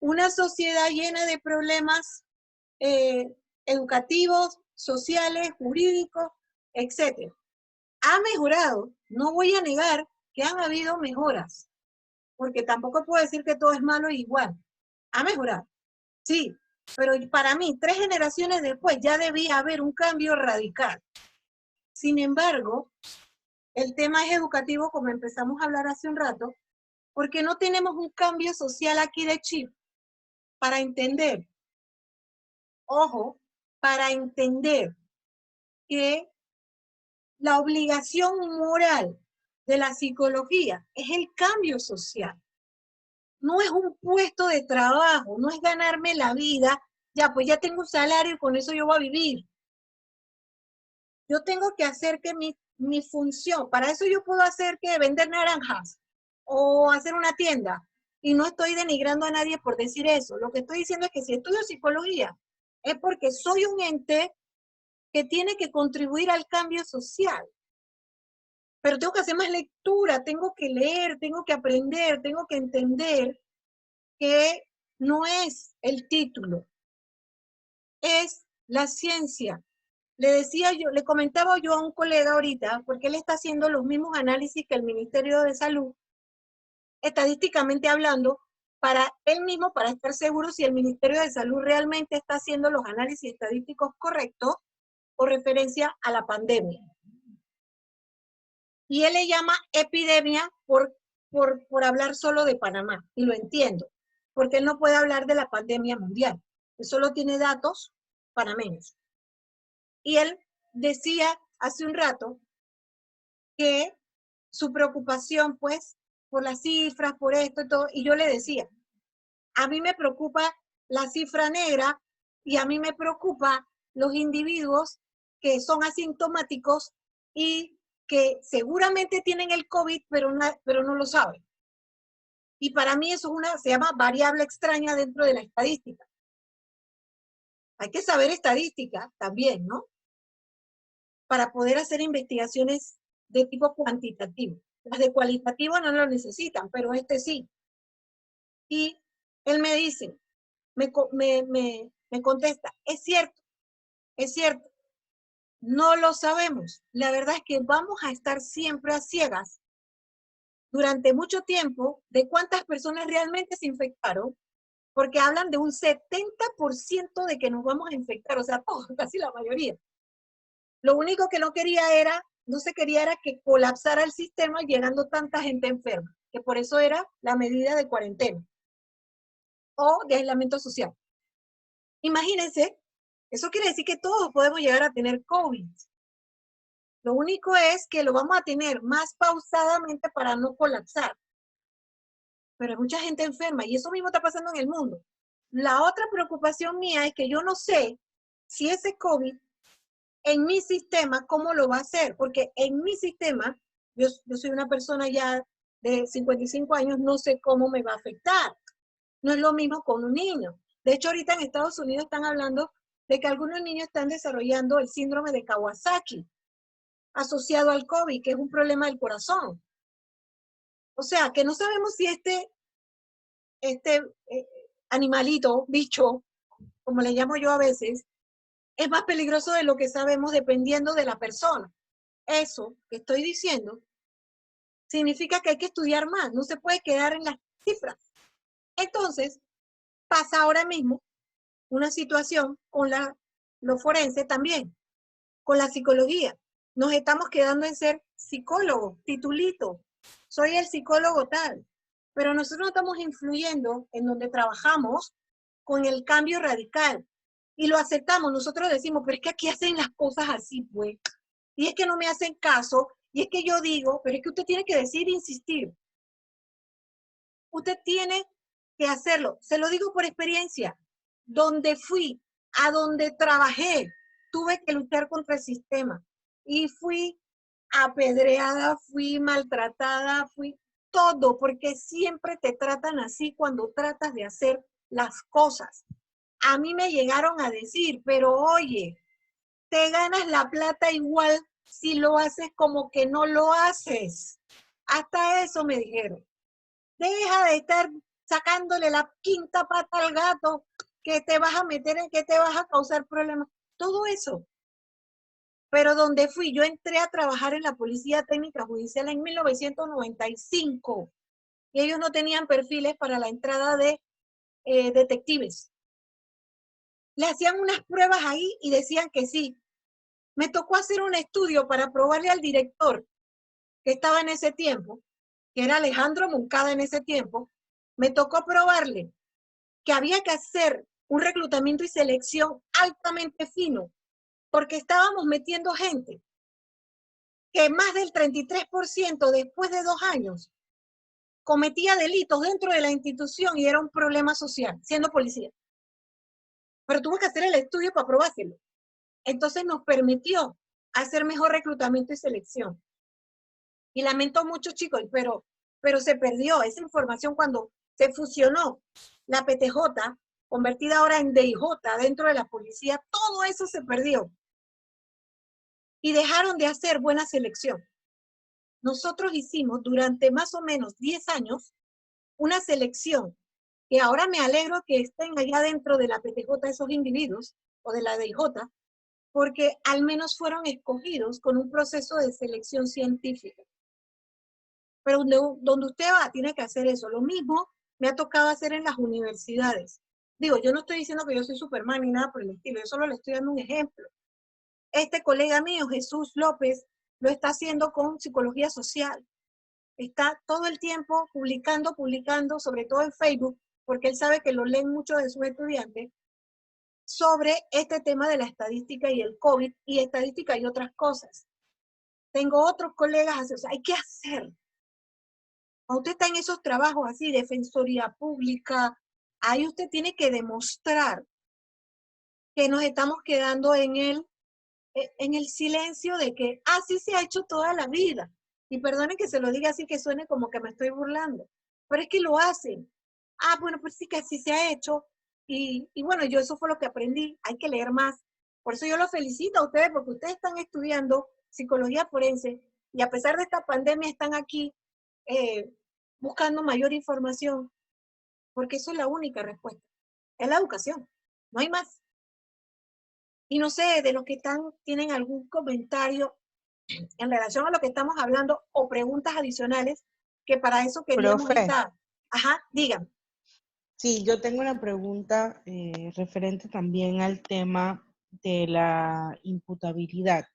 Una sociedad llena de problemas educativos, sociales, jurídicos, etc. Ha mejorado. No voy a negar que han habido mejoras, porque tampoco puedo decir que todo es malo e igual. Ha mejorado, sí, pero para mí, 3 generaciones después ya debía haber un cambio radical. Sin embargo, el tema es educativo, como empezamos a hablar hace un rato, porque no tenemos un cambio social aquí de chip para entender, ojo, para entender que la obligación moral de la psicología es el cambio social. No es un puesto de trabajo, no es ganarme la vida, ya pues ya tengo un salario y con eso yo voy a vivir. Yo tengo que hacer que mi función, para eso yo puedo hacer que vender naranjas o hacer una tienda. Y no estoy denigrando a nadie por decir eso. Lo que estoy diciendo es que si estudio psicología es porque soy un ente que tiene que contribuir al cambio social. Pero tengo que hacer más lectura, tengo que leer, tengo que aprender, tengo que entender que no es el título, es la ciencia. Le comentaba yo a un colega ahorita, porque él está haciendo los mismos análisis que el Ministerio de Salud, estadísticamente hablando, para él mismo, para estar seguro si el Ministerio de Salud realmente está haciendo los análisis estadísticos correctos o referencia a la pandemia. Y él le llama epidemia por hablar solo de Panamá, y lo entiendo, porque él no puede hablar de la pandemia mundial, él solo tiene datos panameños. Y él decía hace un rato que su preocupación, pues, por las cifras, por esto y todo, y yo le decía, a mí me preocupa la cifra negra y a mí me preocupa los individuos que son asintomáticos y que seguramente tienen el COVID, pero no lo saben. Y para mí eso se llama variable extraña dentro de la estadística. Hay que saber estadística también, ¿no? Para poder hacer investigaciones de tipo cuantitativo. Las de cualitativo no lo necesitan, pero este sí. Y él me dice, me contesta, es cierto, no lo sabemos. La verdad es que vamos a estar siempre a ciegas durante mucho tiempo de cuántas personas realmente se infectaron, porque hablan de un 70% de que nos vamos a infectar, o sea, todos, casi la mayoría. Lo único que no se quería era que colapsara el sistema llegando tanta gente enferma, que por eso era la medida de cuarentena o de aislamiento social. Imagínense, eso quiere decir que todos podemos llegar a tener COVID. Lo único es que lo vamos a tener más pausadamente para no colapsar. Pero hay mucha gente enferma y eso mismo está pasando en el mundo. La otra preocupación mía es que yo no sé si ese COVID en mi sistema, ¿cómo lo va a hacer? Porque en mi sistema, yo soy una persona ya de 55 años, no sé cómo me va a afectar. No es lo mismo con un niño. De hecho, ahorita en Estados Unidos están hablando de que algunos niños están desarrollando el síndrome de Kawasaki, asociado al COVID, que es un problema del corazón. O sea, que no sabemos si este animalito, bicho, como le llamo yo a veces, es más peligroso de lo que sabemos dependiendo de la persona. Eso que estoy diciendo significa que hay que estudiar más, no se puede quedar en las cifras. Entonces, pasa ahora mismo una situación con lo forense también, con la psicología. Nos estamos quedando en ser psicólogos, titulito. Soy el psicólogo tal. Pero nosotros no estamos influyendo en donde trabajamos con el cambio radical. Y lo aceptamos. Nosotros decimos, pero es que aquí hacen las cosas así, pues. Y es que no me hacen caso. Y es que yo digo, pero es que usted tiene que decir e insistir. Usted tiene que hacerlo. Se lo digo por experiencia. Donde fui, a donde trabajé, tuve que luchar contra el sistema. Y fui apedreada, fui maltratada, fui todo, porque siempre te tratan así cuando tratas de hacer las cosas. A mí me llegaron a decir, pero oye, te ganas la plata igual si lo haces como que no lo haces. Hasta eso me dijeron. Deja de estar sacándole la quinta pata al gato, que te vas a meter en que te vas a causar problemas. Todo eso. Pero donde fui, yo entré a trabajar en la Policía Técnica Judicial en 1995 y ellos no tenían perfiles para la entrada de detectives. Le hacían unas pruebas ahí y decían que sí. Me tocó hacer un estudio para probarle al director que estaba en ese tiempo, que era Alejandro Moncada en ese tiempo, me tocó probarle que había que hacer un reclutamiento y selección altamente fino, porque estábamos metiendo gente que más del 33% después de 2 años cometía delitos dentro de la institución y era un problema social, siendo policía. Pero tuvo que hacer el estudio para probárselo. Entonces nos permitió hacer mejor reclutamiento y selección. Y lamento mucho, chicos, pero se perdió esa información cuando se fusionó la PTJ, convertida ahora en DIJ dentro de la policía, todo eso se perdió. y dejaron de hacer buena selección. Nosotros hicimos durante más o menos 10 años una selección que ahora me alegro que estén allá dentro de la PTJ esos individuos o de la DIJ, porque al menos fueron escogidos con un proceso de selección científica. Pero donde usted va, tiene que hacer eso. Lo mismo me ha tocado hacer en las universidades. Digo, yo no estoy diciendo que yo soy Superman ni nada por el estilo, yo solo le estoy dando un ejemplo. Este colega mío, Jesús López, lo está haciendo con psicología social. Está todo el tiempo publicando, sobre todo en Facebook, porque él sabe que lo leen muchos de sus estudiantes, sobre este tema de la estadística y el COVID, y estadística y otras cosas. Tengo otros colegas, o sea, hay que hacer. Cuando usted está en esos trabajos así, defensoría pública, ahí usted tiene que demostrar que nos estamos quedando en el silencio de que así se ha hecho toda la vida. Y perdonen que se lo diga así, que suene como que me estoy burlando, pero es que lo hacen. Ah, bueno, pues sí que así se ha hecho. Y bueno, yo eso fue lo que aprendí, hay que leer más. Por eso yo los felicito a ustedes, porque ustedes están estudiando psicología forense y a pesar de esta pandemia están aquí buscando mayor información, porque eso es la única respuesta. Es la educación, no hay más. Y no sé, de los que tienen algún comentario en relación a lo que estamos hablando o preguntas adicionales, que para eso queríamos Profe. estar. Ajá, díganme. Sí, yo tengo una pregunta referente también al tema de la imputabilidad.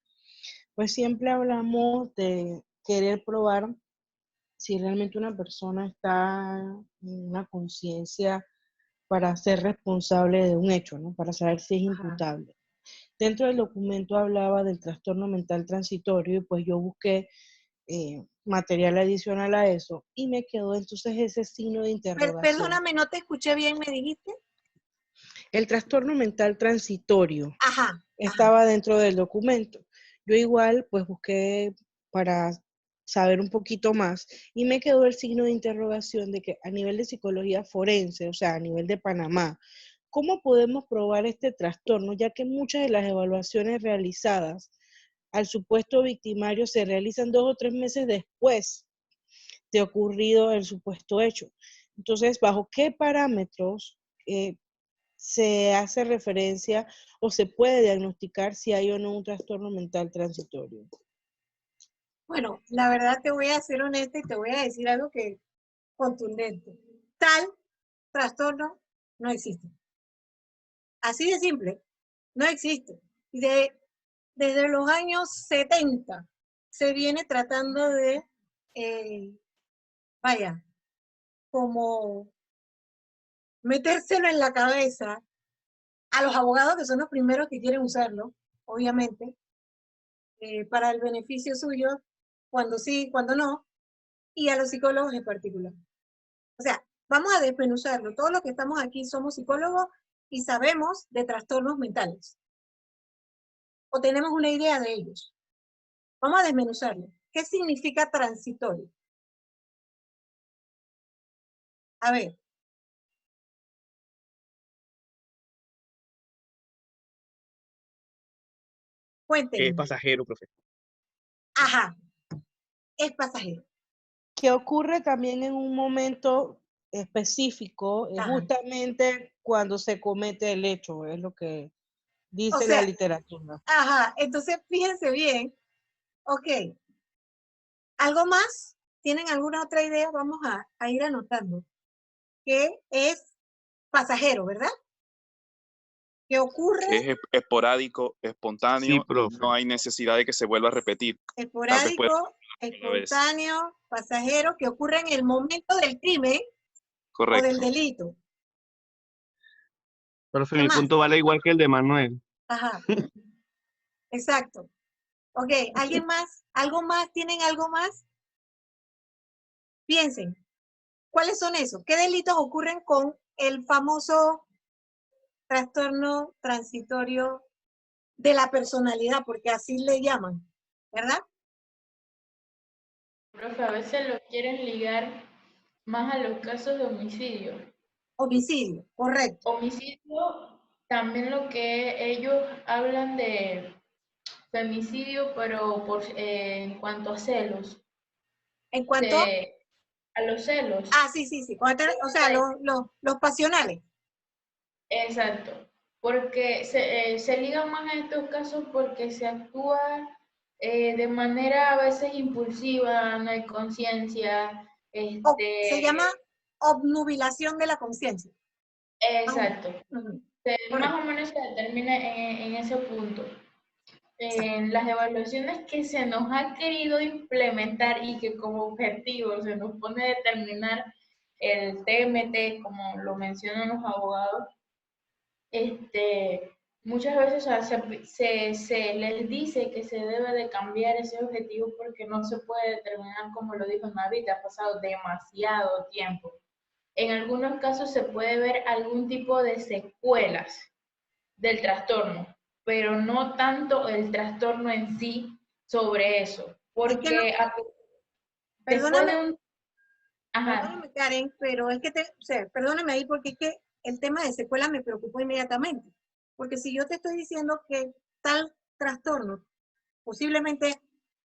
Pues siempre hablamos de querer probar si realmente una persona está en una conciencia para ser responsable de un hecho, ¿no? Para saber si es imputable. Dentro del documento hablaba del trastorno mental transitorio y pues yo busqué material adicional a eso y me quedó entonces ese signo de interrogación. Perdóname, no te escuché bien, ¿me dijiste? El trastorno mental transitorio Ajá. estaba dentro del documento. Yo igual pues busqué para saber un poquito más y me quedó el signo de interrogación de que a nivel de psicología forense, o sea, a nivel de Panamá, ¿cómo podemos probar este trastorno? Ya que muchas de las evaluaciones realizadas al supuesto victimario se realizan 2 o 3 meses después de ocurrido el supuesto hecho. Entonces, ¿bajo qué parámetros se hace referencia o se puede diagnosticar si hay o no un trastorno mental transitorio? Bueno, la verdad te voy a ser honesta y te voy a decir algo que contundente. Tal trastorno no existe. Así de simple, no existe. Y desde los años 70 se viene tratando de, como metérselo en la cabeza a los abogados, que son los primeros que quieren usarlo, obviamente, para el beneficio suyo, cuando sí, cuando no, y a los psicólogos en particular. O sea, vamos a desmenuzarlo. Todos los que estamos aquí somos psicólogos y sabemos de trastornos mentales. O tenemos una idea de ellos. Vamos a desmenuzarlo. ¿Qué significa transitorio? A ver. Cuéntenme. Es pasajero, profe. Ajá. Es pasajero. Que ocurre también en un momento específico, justamente cuando se comete el hecho, es lo que dice la literatura. Ajá, entonces fíjense bien. Ok. ¿Algo más? ¿Tienen alguna otra idea? Vamos a ir anotando. Que es pasajero, ¿verdad? ¿Qué ocurre? Que es esporádico, espontáneo, Sí, profe. no hay necesidad de que se vuelva a repetir. Esporádico, espontáneo, pasajero, que ocurre en el momento del crimen. Correcto. O del delito. Profe, mi punto vale igual que el de Manuel. Ajá. Exacto. Ok, ¿alguien más? ¿Algo más? ¿Tienen algo más? Piensen. ¿Cuáles son esos? ¿Qué delitos ocurren con el famoso trastorno transitorio de la personalidad? Porque así le llaman, ¿verdad? Profe, a veces lo quieren ligar más a los casos de homicidio. Homicidio, correcto. Homicidio, también lo que ellos hablan de femicidio, pero en cuanto a celos, En cuanto, a los celos. sí, o sea, los pasionales. Exacto, porque se liga más en estos casos porque se actúa de manera a veces impulsiva, no hay conciencia, Se llama obnubilación de la conciencia. exacto. Ujú. Más o menos se determina en ese punto. En las evaluaciones que se nos ha querido implementar y que como objetivo se nos pone a determinar el TMT, como lo mencionan los abogados, muchas veces, o sea, se les dice que se debe de cambiar ese objetivo porque no se puede determinar, como lo dijo Navi, que ha pasado demasiado tiempo. En algunos casos se puede ver algún tipo de secuelas del trastorno, pero no tanto el trastorno en sí sobre eso, porque después Perdóname, de un... Ajá. perdóname, Karen, pero es que o sea, perdóname ahí porque es que el tema de secuela me preocupó inmediatamente. Porque si yo te estoy diciendo que tal trastorno posiblemente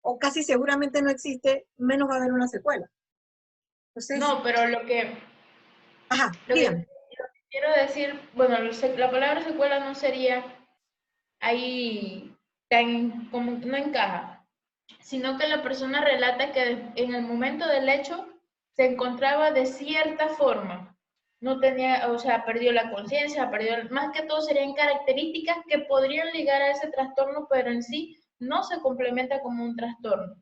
o casi seguramente no existe, menos va a haber una secuela. Entonces, No, pero lo que dígame. quiero decir, bueno, la palabra secuela no sería ahí tan como no encaja, sino que la persona relata que en el momento del hecho se encontraba de cierta forma, no tenía, o sea, perdió la conciencia, más que todo serían características que podrían ligar a ese trastorno, pero en sí no se complementa como un trastorno,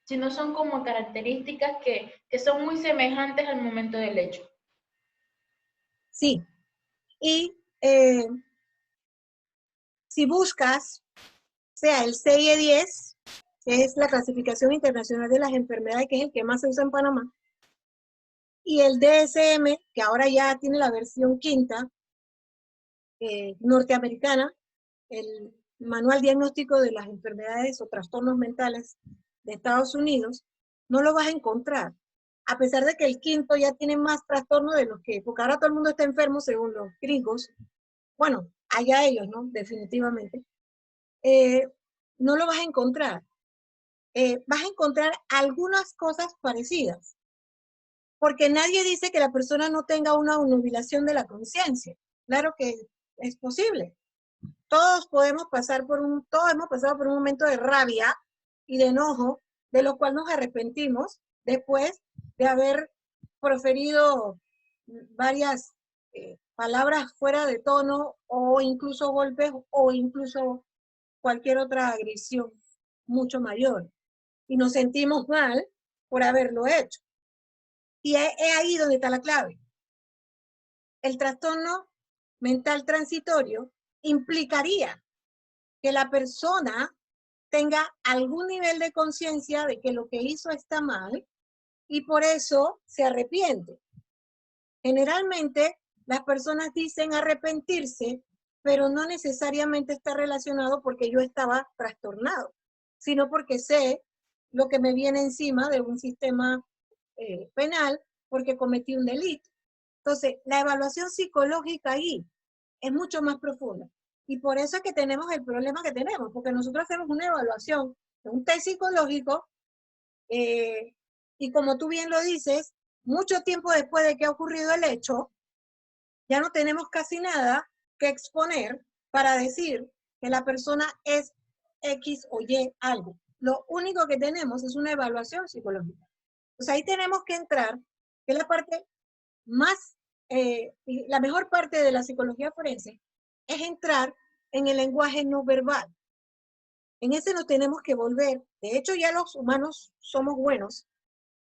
sino son como características que son muy semejantes al momento del hecho. Sí, y si buscas, sea el CIE-10, que es la clasificación internacional de las enfermedades, que es el que más se usa en Panamá, y el DSM, que ahora ya tiene la versión quinta, norteamericana, el Manual Diagnóstico de las Enfermedades o Trastornos Mentales de Estados Unidos, no lo vas a encontrar. A pesar de que el quinto ya tiene más trastornos de los que, porque ahora todo el mundo está enfermo según los gringos. Bueno, allá ellos, ¿no? Definitivamente. No lo vas a encontrar. Vas a encontrar algunas cosas parecidas. Porque nadie dice que la persona no tenga una obnubilación de la conciencia. Claro que es posible. Todos hemos pasado por un momento de rabia y de enojo, de lo cual nos arrepentimos después de haber proferido varias palabras fuera de tono o incluso golpes o incluso cualquier otra agresión mucho mayor. Y nos sentimos mal por haberlo hecho. Y es ahí donde está la clave. El trastorno mental transitorio implicaría que la persona tenga algún nivel de conciencia de que lo que hizo está mal y por eso se arrepiente. Generalmente las personas dicen arrepentirse, pero no necesariamente está relacionado porque yo estaba trastornado, sino porque sé lo que me viene encima de un sistema penal porque cometí un delito. Entonces, la evaluación psicológica ahí es mucho más profunda. Y por eso es que tenemos el problema que tenemos, porque nosotros hacemos una evaluación, un test psicológico, y como tú bien lo dices, mucho tiempo después de que ha ocurrido el hecho, ya no tenemos casi nada que exponer para decir que la persona es X o Y algo. Lo único que tenemos es una evaluación psicológica. Pues ahí tenemos que entrar, que es la parte más, la mejor parte de la psicología forense, es entrar en el lenguaje no verbal. En ese nos tenemos que volver. De hecho, ya los humanos somos buenos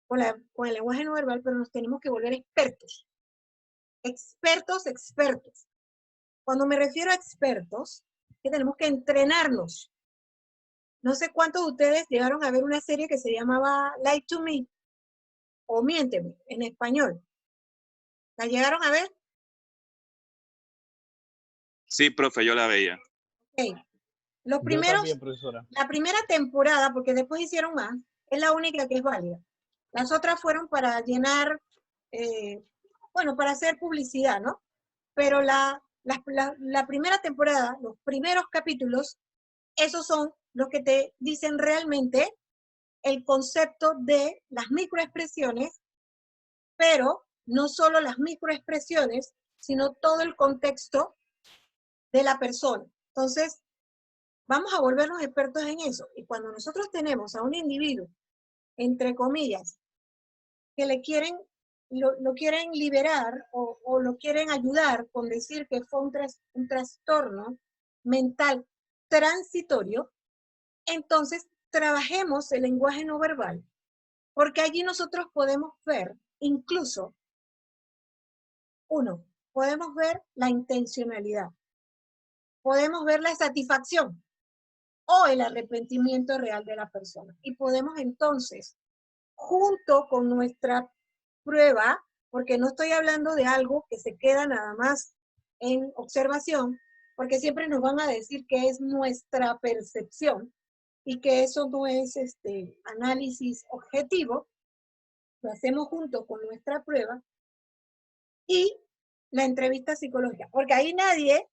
con el lenguaje no verbal, pero nos tenemos que volver expertos. Expertos. Cuando me refiero a expertos, que tenemos que entrenarnos. No sé cuántos de ustedes llegaron a ver una serie que se llamaba Lie to Me, o Miénteme, en español. ¿La llegaron a ver? Sí, profe, yo la veía. Okay. Los Yo primeros, también, profesora. la primera temporada, porque después hicieron más, es la única que es válida. Las otras fueron para llenar, bueno, para hacer publicidad, ¿no? Pero la primera temporada, los primeros capítulos, esos son los que te dicen realmente el concepto de las microexpresiones, pero no solo las microexpresiones, sino todo el contexto de la persona. Entonces, vamos a volvernos expertos en eso. Y cuando nosotros tenemos a un individuo, entre comillas, que le quieren, lo quieren liberar o lo quieren ayudar con decir que fue un trastorno mental transitorio, entonces trabajemos el lenguaje no verbal, porque allí nosotros podemos ver, incluso, uno, podemos ver la intencionalidad, podemos ver la satisfacción o el arrepentimiento real de la persona. Y podemos entonces, junto con nuestra prueba, porque no estoy hablando de algo que se queda nada más en observación, porque siempre nos van a decir que es nuestra percepción y que eso no es análisis objetivo, lo hacemos junto con nuestra prueba y la entrevista psicológica, porque ahí nadie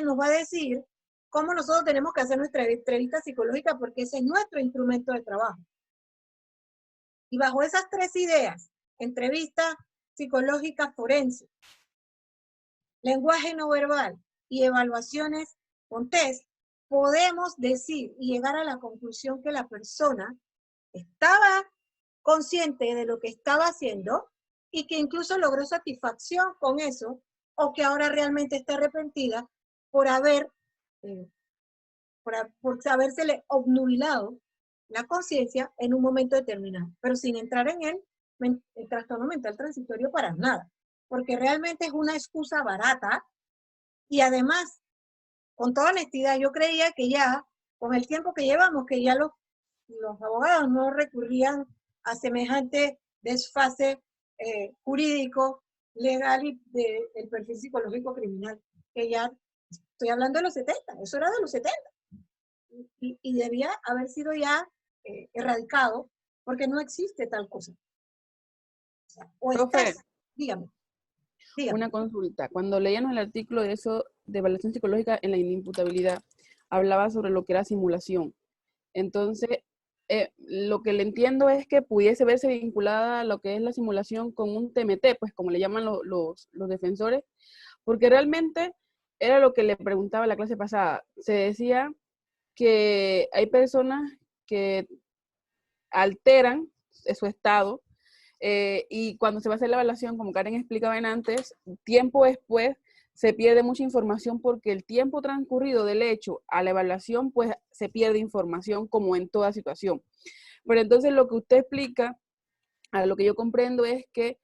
nos va a decir cómo nosotros tenemos que hacer nuestra entrevista psicológica, porque ese es nuestro instrumento de trabajo. Y bajo esas tres ideas, entrevista psicológica forense, lenguaje no verbal y evaluaciones con test, podemos decir y llegar a la conclusión que la persona estaba consciente de lo que estaba haciendo y que incluso logró satisfacción con eso, o que ahora realmente está arrepentida por habérsele obnubilado la conciencia en un momento determinado, pero sin entrar en el trastorno mental transitorio para nada, porque realmente es una excusa barata. Y además, con toda honestidad, yo creía que ya, con el tiempo que llevamos, que ya los abogados no recurrían a semejante desfase jurídico, legal y del perfil psicológico criminal, que ya, estoy hablando de los 70, eso era de los 70, y debía haber sido ya erradicado, porque no existe tal cosa. O sea, o Profe, estás, dígame. una consulta. Cuando leíamos el artículo de eso, de evaluación psicológica en la inimputabilidad, hablaba sobre lo que era simulación. Entonces, lo que le entiendo es que pudiese verse vinculada a lo que es la simulación con un TMT, pues como le llaman los defensores, porque realmente era lo que le preguntaba en la clase pasada. Se decía que hay personas que alteran su estado y cuando se va a hacer la evaluación, como Karen explicaba antes, tiempo después se pierde mucha información porque el tiempo transcurrido del hecho a la evaluación, pues se pierde información como en toda situación. Pero entonces lo que usted explica, a lo que yo comprendo es que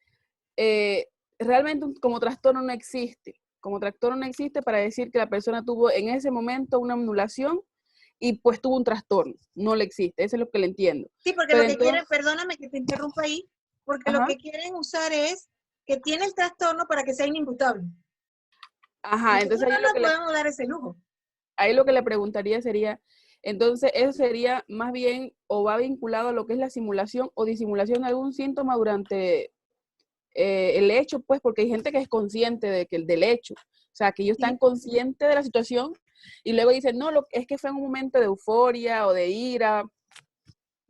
realmente como trastorno no existe. Como trastorno no existe para decir que la persona tuvo en ese momento una anulación y pues tuvo un trastorno. No le existe, eso es lo que le entiendo. Sí, porque Pero lo que entonces, quieren, perdóname que te interrumpa ahí, porque ajá, lo que quieren usar es que tiene el trastorno para que sea inimputable. ajá, entonces Nosotros no podemos dar ese lujo. ahí lo que le preguntaría sería, entonces eso sería más bien o va vinculado a lo que es la simulación o disimulación de algún síntoma durante el hecho, pues porque hay gente que es consciente del hecho, o sea, que ellos están Sí. conscientes de la situación y luego dicen, no, es que fue en un momento de euforia o de ira,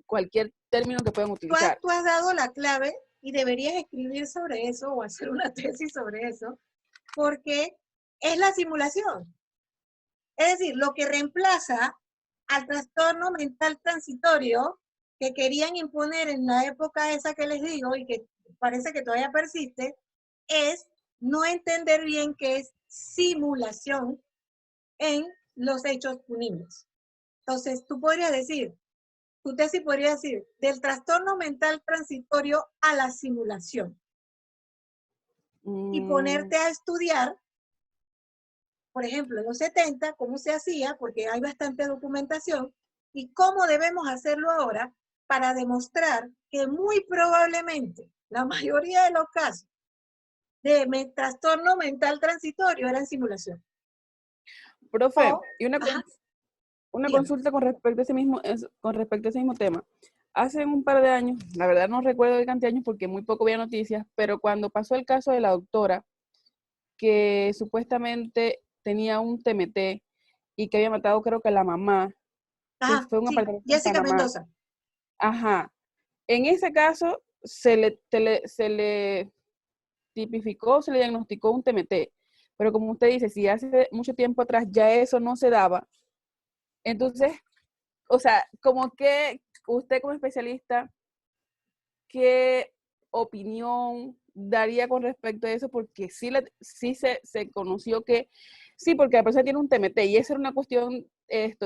cualquier término que puedan utilizar. Tú has dado la clave y deberías escribir sobre eso o hacer una tesis sobre eso, porque es la simulación. Es decir, lo que reemplaza al trastorno mental transitorio que querían imponer en la época esa que les digo y que parece que todavía persiste, es no entender bien qué es simulación en los hechos punibles. Entonces, tú podrías decir, tu tesis podría decir, del trastorno mental transitorio a la simulación. Y ponerte a estudiar, por ejemplo, en los 70, cómo se hacía, porque hay bastante documentación, y cómo debemos hacerlo ahora para demostrar que muy probablemente la mayoría de los casos de trastorno mental transitorio eran simulación. Profe, O, y una dígame. consulta con respecto a ese mismo tema. Hace un par de años, la verdad no recuerdo de cantidad de años porque muy poco veía noticias, pero cuando pasó el caso de la doctora que supuestamente tenía un TMT y que había matado creo que a la mamá, que Ajá, fue un sí, apartamento en Jessica Panamá. Mendoza. Ajá. En ese caso se le tipificó, se le diagnosticó un TMT. Pero como usted dice, si hace mucho tiempo atrás ya eso no se daba, entonces, o sea, como que usted como especialista, ¿qué opinión daría con respecto a eso? Porque sí se conoció que, sí, porque la persona tiene un TMT y esa era una cuestión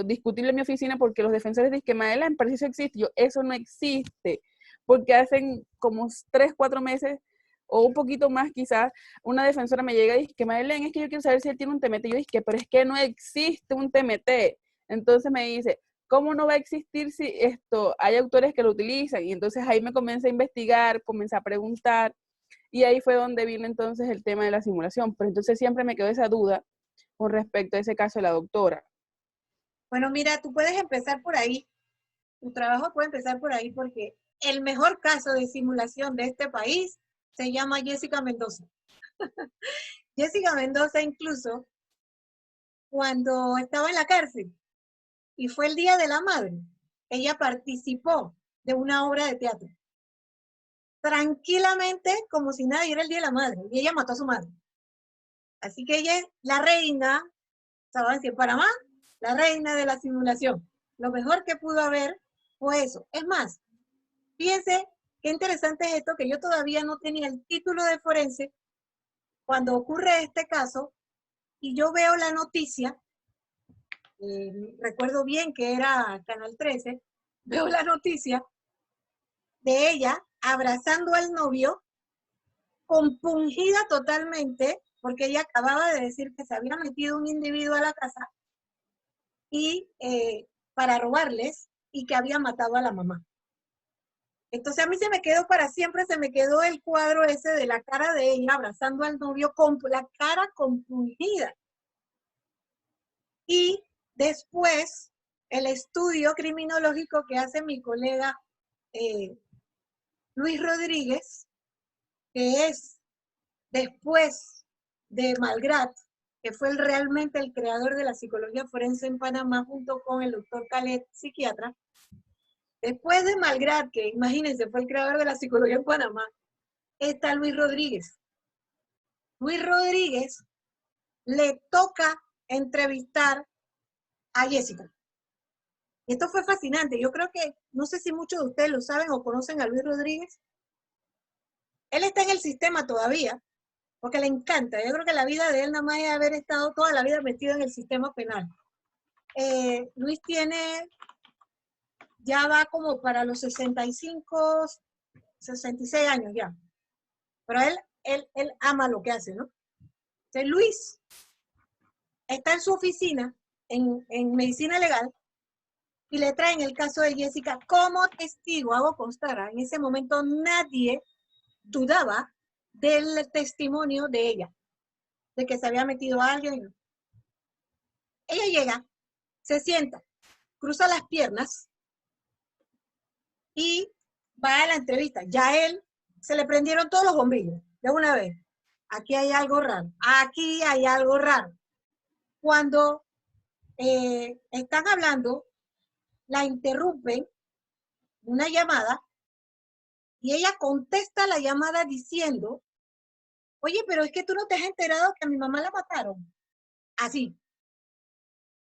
discutible en mi oficina porque los defensores dicen que Maela en eso existe. Yo, eso no existe, porque hacen como 3, 4 meses o un poquito más quizás, una defensora me llega y dice que Madeleine, es que yo quiero saber si él tiene un TMT. Y yo dije, pero es que no existe un TMT. Entonces me dice, ¿cómo no va a existir si hay autores que lo utilizan? Y entonces ahí me comencé a investigar, comencé a preguntar, y ahí fue donde vino entonces el tema de la simulación. Pero entonces siempre me quedó esa duda con respecto a ese caso de la doctora. Bueno, mira, tú puedes empezar por ahí. Tu trabajo puede empezar por ahí porque el mejor caso de simulación de este país se llama Jessica Mendoza. Jessica Mendoza incluso, cuando estaba en la cárcel y fue el Día de la Madre, ella participó de una obra de teatro. Tranquilamente, como si nada, era el Día de la Madre, y ella mató a su madre. Así que ella es la reina, ¿saben? En Panamá, la reina de la simulación. Lo mejor que pudo haber fue eso. Es más, fíjense qué interesante es esto, que yo todavía no tenía el título de forense cuando ocurre este caso, y yo veo la noticia, recuerdo bien que era Canal 13, veo la noticia de ella abrazando al novio, compungida totalmente, porque ella acababa de decir que se había metido un individuo a la casa y para robarles y que había matado a la mamá. Entonces a mí se me quedó para siempre, se me quedó el cuadro ese de la cara de ella abrazando al novio con la cara compungida. Y después el estudio criminológico que hace mi colega Luis Rodríguez, que es después de Malgrat, que fue realmente el creador de la psicología forense en Panamá, junto con el doctor Calet, psiquiatra. Después de Malgrat, que imagínense, fue el creador de la psicología en Panamá, está Luis Rodríguez. Luis Rodríguez le toca entrevistar a Jessica. Y esto fue fascinante. Yo creo que, no sé si muchos de ustedes lo saben o conocen a Luis Rodríguez. Él está en el sistema todavía, porque le encanta. Yo creo que la vida de él nada más es haber estado toda la vida metido en el sistema penal. Luis ya va como para los 65, 66 años ya. Pero él ama lo que hace, ¿no? Entonces Luis está en su oficina en medicina legal y le traen el caso de Jessica como testigo. Hago constar, en ese momento nadie dudaba del testimonio de ella, de que se había metido a alguien. Ella llega, se sienta, cruza las piernas y va a la entrevista. Ya él se le prendieron todos los bombillos de una vez. Aquí hay algo raro. Aquí hay algo raro. Cuando están hablando, la interrumpen una llamada y ella contesta la llamada diciendo, oye, pero es que tú no te has enterado que a mi mamá la mataron. Así.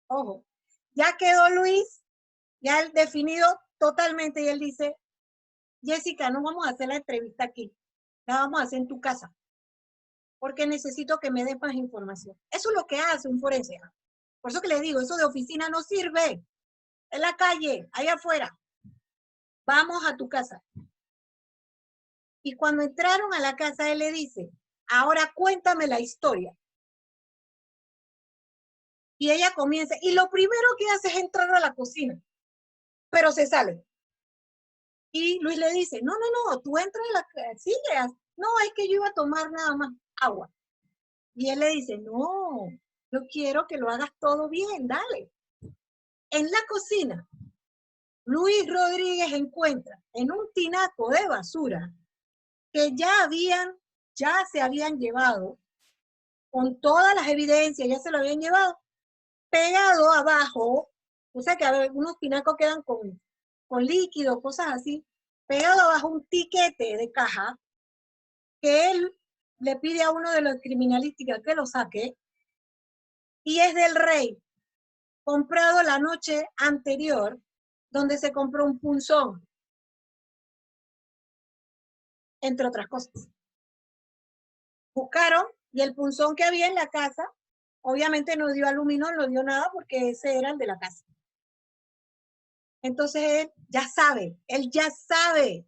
Ojo. Ya quedó Luis, ya él definido totalmente y él dice, Jessica, no vamos a hacer la entrevista aquí, la vamos a hacer en tu casa, porque necesito que me des más información. Eso es lo que hace un forense. Por eso que le digo, eso de oficina no sirve. En la calle, allá afuera. Vamos a tu casa. Y cuando entraron a la casa, él le dice, ahora cuéntame la historia. Y ella comienza, y lo primero que hace es entrar a la cocina, pero se sale. Y Luis le dice, no, tú entras a la silla. No, es que yo iba a tomar nada más agua. Y él le dice, no, yo quiero que lo hagas todo bien, dale. En la cocina, Luis Rodríguez encuentra en un tinaco de basura que ya se habían llevado, con todas las evidencias, ya se lo habían llevado, pegado abajo O sea que algunos tinacos quedan con líquido, cosas así, pegado bajo un tiquete de caja, que él le pide a uno de los criminalísticas que lo saque, y es del rey, comprado la noche anterior, donde se compró un punzón, entre otras cosas. Buscaron, y el punzón que había en la casa, obviamente no dio aluminón, no dio nada, porque ese era el de la casa. Entonces él ya sabe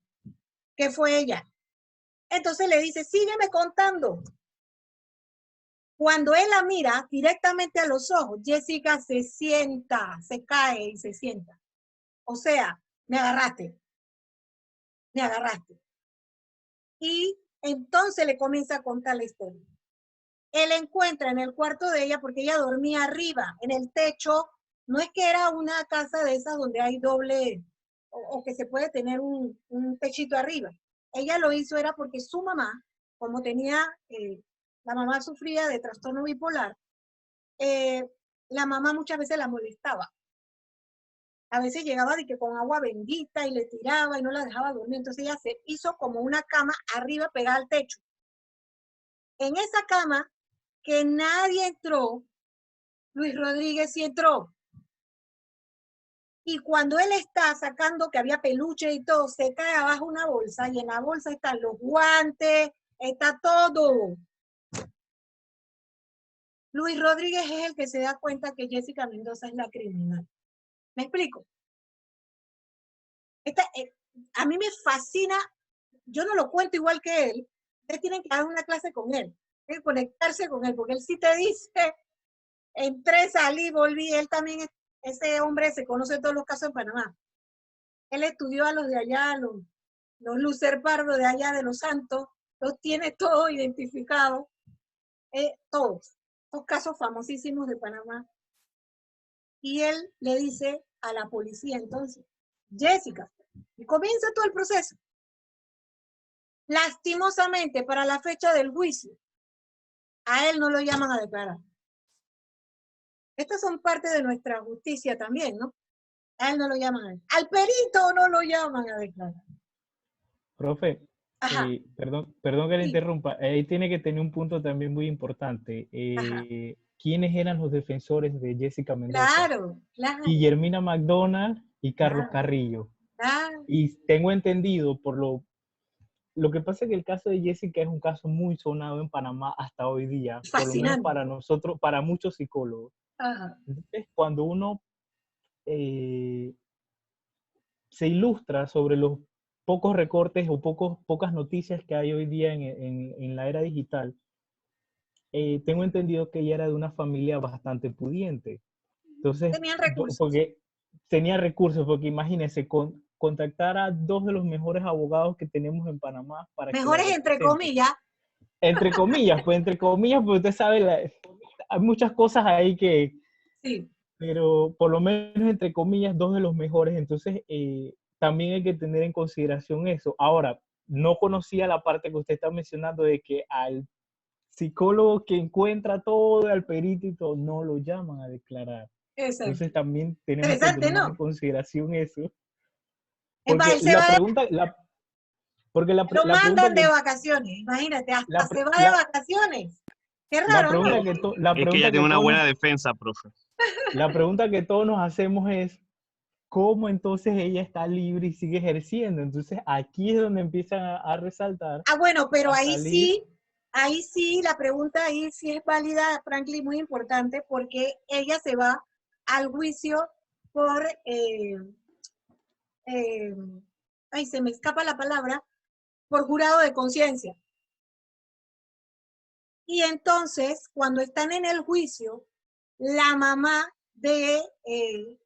que fue ella. Entonces le dice, sígueme contando. Cuando él la mira directamente a los ojos, Jessica se sienta, se cae y se sienta. O sea, me agarraste. Me agarraste. Y entonces le comienza a contar la historia. Él encuentra en el cuarto de ella, porque ella dormía arriba, en el techo. No es que era una casa de esas donde hay doble, o que se puede tener un techito arriba. Ella lo hizo era porque su mamá, como tenía, la mamá sufría de trastorno bipolar, la mamá muchas veces la molestaba. A veces llegaba de que con agua bendita y le tiraba y no la dejaba dormir. Entonces ella se hizo como una cama arriba pegada al techo. En esa cama, que nadie entró, Luis Rodríguez sí entró. Y cuando él está sacando, que había peluche y todo, se cae abajo una bolsa, y en la bolsa están los guantes, está todo. Luis Rodríguez es el que se da cuenta que Jessica Mendoza es la criminal. ¿Me explico? A mí me fascina, yo no lo cuento igual que él, ustedes tienen que dar una clase con él, tienen que conectarse con él, porque él sí te dice, entré, salí, volví. Él también, ese hombre se conoce todos los casos en Panamá. Él estudió a los de allá, los Lucer Pardo de allá de Los Santos, los tiene todos identificados, todos, los casos famosísimos de Panamá. Y él le dice a la policía entonces, Jessica, y comienza todo el proceso. Lastimosamente, para la fecha del juicio, a él no lo llaman a declarar. Estas son parte de nuestra justicia también, ¿no? A él no lo llaman a declarar. Al perito no lo llaman a declarar. Profe, Ajá. perdón que le Sí. interrumpa, ahí tiene que tener un punto también muy importante. ¿Quiénes eran los defensores de Jessica Mendoza? Claro, claro. Guillermina McDonald y Carlos Claro. Carrillo. Claro. Y tengo entendido, por lo que pasa es que el caso de Jessica es un caso muy sonado en Panamá hasta hoy día, por lo menos Fascinante. para nosotros, para muchos psicólogos. Ajá. Entonces, cuando uno se ilustra sobre los pocos recortes o pocas noticias que hay hoy día en la era digital, tengo entendido que ella era de una familia bastante pudiente. Entonces, Tenían recursos. porque tenía recursos, porque imagínense, contactar a dos de los mejores abogados que tenemos en Panamá para que Mejores la entre representen. comillas. Entre comillas, porque usted sabe, hay muchas cosas ahí que, Sí. pero por lo menos entre comillas, dos de los mejores. Entonces, también hay que tener en consideración eso. Ahora, no conocía la parte que usted está mencionando de que al psicólogo que encuentra todo, al perito y todo, no lo llaman a declarar. Exacto. Entonces también tenemos que Interesante, tomar ¿no? en consideración eso. Es más, Porque él se va lo la pregunta mandan de que, vacaciones, imagínate, hasta la, se va de la, vacaciones. Qué la raro, pregunta ¿no? que, Es que ella tiene una buena defensa, profe. la pregunta que todos nos hacemos es, ¿cómo entonces ella está libre y sigue ejerciendo? Entonces aquí es donde empiezan a resaltar. Ah, bueno, pero a ahí salir. sí, la pregunta ahí sí es válida, Franklin, muy importante, porque ella se va al juicio por, ay, se me escapa la palabra, por jurado de conciencia. Y entonces, cuando están en el juicio, la mamá de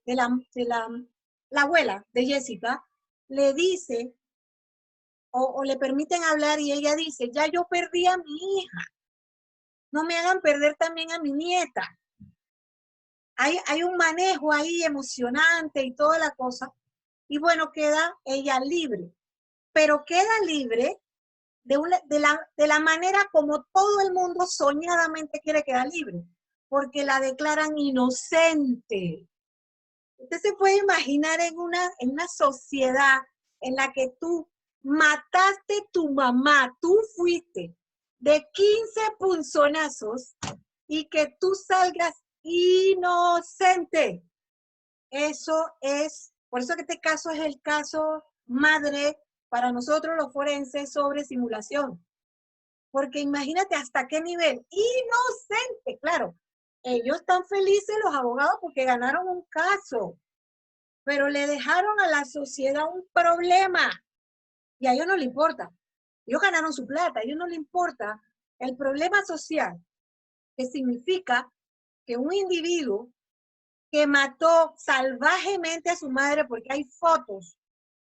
la abuela de Jessica le dice, o le permiten hablar, y ella dice, ya yo perdí a mi hija, no me hagan perder también a mi nieta. Hay un manejo ahí emocionante y toda la cosa, y bueno, queda ella libre, pero queda libre de la manera como todo el mundo soñadamente quiere quedar libre, porque la declaran inocente. Usted se puede imaginar en una sociedad en la que tú mataste tu mamá, tú fuiste de 15 punzonazos y que tú salgas inocente. Eso es, por eso que este caso es el caso madre para nosotros los forenses sobre simulación. Porque imagínate hasta qué nivel, inocente, claro. Ellos están felices, los abogados, porque ganaron un caso, pero le dejaron a la sociedad un problema y a ellos no les importa. Ellos ganaron su plata, a ellos no les importa el problema social, que significa que un individuo que mató salvajemente a su madre, porque hay fotos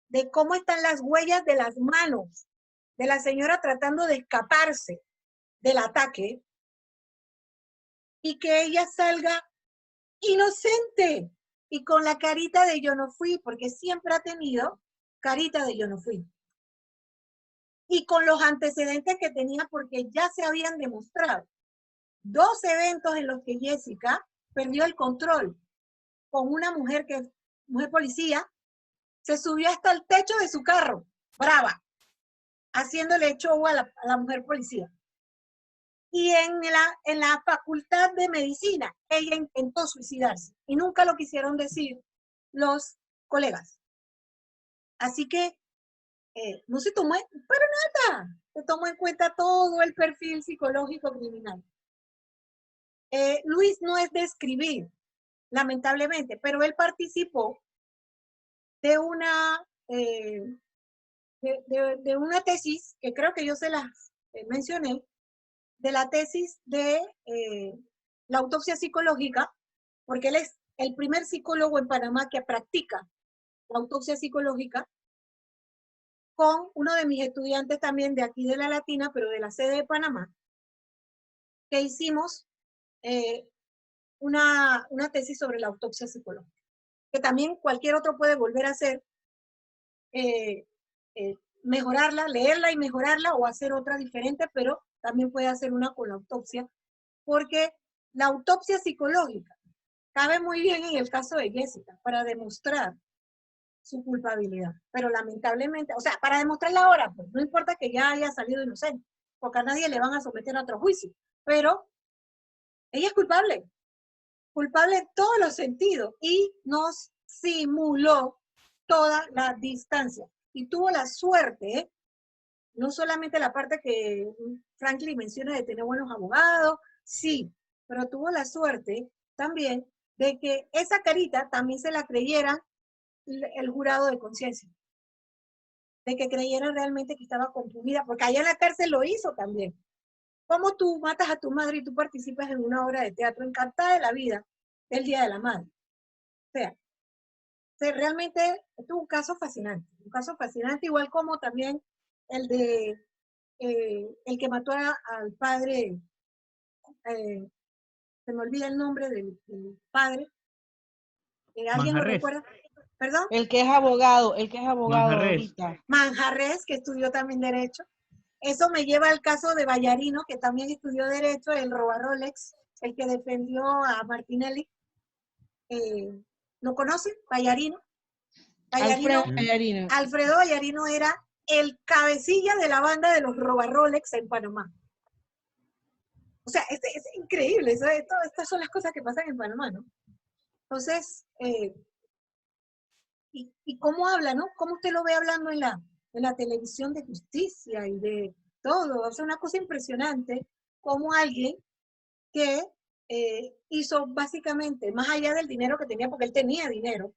de cómo están las huellas de las manos de la señora tratando de escaparse del ataque, y que ella salga inocente y con la carita de yo no fui, porque siempre ha tenido carita de yo no fui. Y con los antecedentes que tenía, porque ya se habían demostrado 2 eventos en los que Jessica perdió el control con una mujer que es mujer policía, se subió hasta el techo de su carro, brava, haciéndole show a la mujer policía. Y en la facultad de medicina, ella intentó suicidarse y nunca lo quisieron decir los colegas. Así que no se tomó, pero nada, se tomó en cuenta todo el perfil psicológico criminal. Luis no es de escribir, lamentablemente, pero él participó de una tesis, que creo que yo se las mencioné, de la tesis de la autopsia psicológica, porque él es el primer psicólogo en Panamá que practica la autopsia psicológica, con uno de mis estudiantes también de aquí de la Latina, pero de la sede de Panamá, que hicimos una tesis sobre la autopsia psicológica, que también cualquier otro puede volver a hacer, mejorarla, leerla y mejorarla, o hacer otra diferente, pero también puede hacer una con la autopsia, porque la autopsia psicológica cabe muy bien en el caso de Jessica, para demostrar su culpabilidad, pero lamentablemente, o sea, para demostrarla ahora, pues no importa que ya haya salido inocente, porque a nadie le van a someter a otro juicio, pero ella es culpable en todos los sentidos, y nos simuló toda la distancia, y tuvo la suerte, no solamente la parte que Franklin menciona de tener buenos abogados, sí, pero tuvo la suerte también de que esa carita también se la creyera el jurado de conciencia, de que creyera realmente que estaba compungida, porque allá en la cárcel lo hizo también. ¿Cómo tú matas a tu madre y tú participas en una obra de teatro encantada de la vida del Día de la Madre? O sea, realmente es un caso fascinante, igual como también el de el que mató al padre, se me olvida el nombre del padre, ¿alguien lo Manjarres. recuerda? ¿Perdón? El que es abogado Manjarres. ahorita. Manjarres, que estudió también Derecho. Eso me lleva al caso de Vallarino, que también estudió Derecho, el roba Rolex, el que defendió a Martinelli. ¿Lo conocen? Vallarino. Alfredo Vallarino era el cabecilla de la banda de los roba Rolex en Panamá. O sea, es increíble. Estas son las cosas que pasan en Panamá, ¿no? Entonces, y cómo habla, ¿no? ¿Cómo usted lo ve hablando en la televisión de justicia y de todo? O sea, una cosa impresionante, como alguien que hizo básicamente, más allá del dinero que tenía, porque él tenía dinero,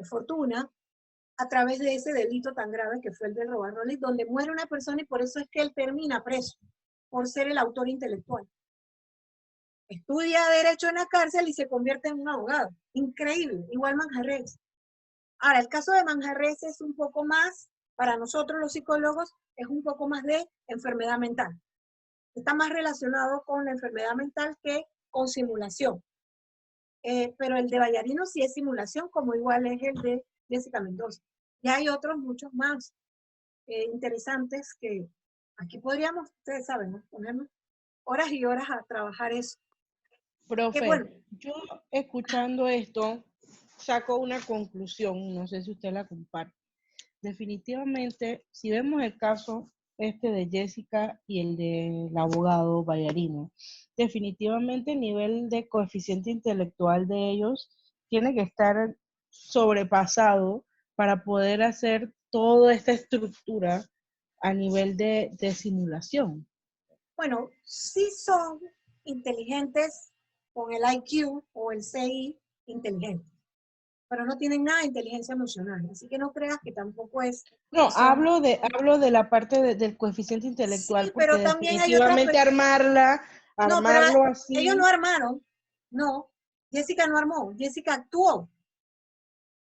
fortuna, a través de ese delito tan grave que fue el de robar Rolex, donde muere una persona, y por eso es que él termina preso, por ser el autor intelectual. Estudia Derecho en la cárcel y se convierte en un abogado. Increíble, igual Manjarres. Ahora, el caso de Manjarres es un poco más, para nosotros los psicólogos, es un poco más de enfermedad mental. Está más relacionado con la enfermedad mental que con simulación. Pero el de Vallarino sí es simulación, como igual es el de Jessica Mendoza. Y hay otros muchos más interesantes que aquí podríamos, ustedes saben, ¿no? Ponernos horas y horas a trabajar eso. Profe, Bueno, yo escuchando esto, saco una conclusión, no sé si usted la comparte. Definitivamente, si vemos el caso este de Jessica y el del abogado Ballarino, definitivamente el nivel de coeficiente intelectual de ellos tiene que estar sobrepasado para poder hacer toda esta estructura a nivel de simulación. Bueno, sí son inteligentes con el IQ o el CI inteligente, pero no tienen nada de inteligencia emocional, así que no creas que tampoco es... No, son- hablo de la parte del coeficiente intelectual, Sí, porque pero también hay otras... definitivamente No, pero armarlo ellos no así, armaron, no, Jessica no armó, Jessica actuó.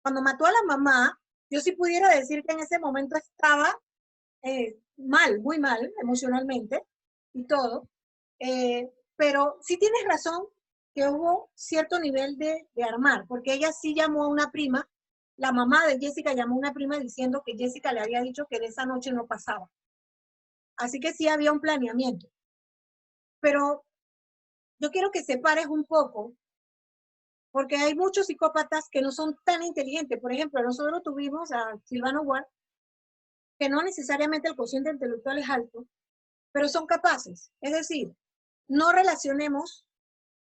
Cuando mató a la mamá, yo sí pudiera decir que en ese momento estaba mal, muy mal emocionalmente y todo, pero sí tienes razón que hubo cierto nivel de armar, porque ella sí llamó a una prima, la mamá de Jessica llamó a una prima diciendo que Jessica le había dicho que de esa noche no pasaba. Así que sí había un planeamiento. Pero yo quiero que separes un poco, porque hay muchos psicópatas que no son tan inteligentes. Por ejemplo, nosotros tuvimos a Silvano Ward, que no necesariamente el cociente intelectual es alto, pero son capaces. Es decir, no relacionemos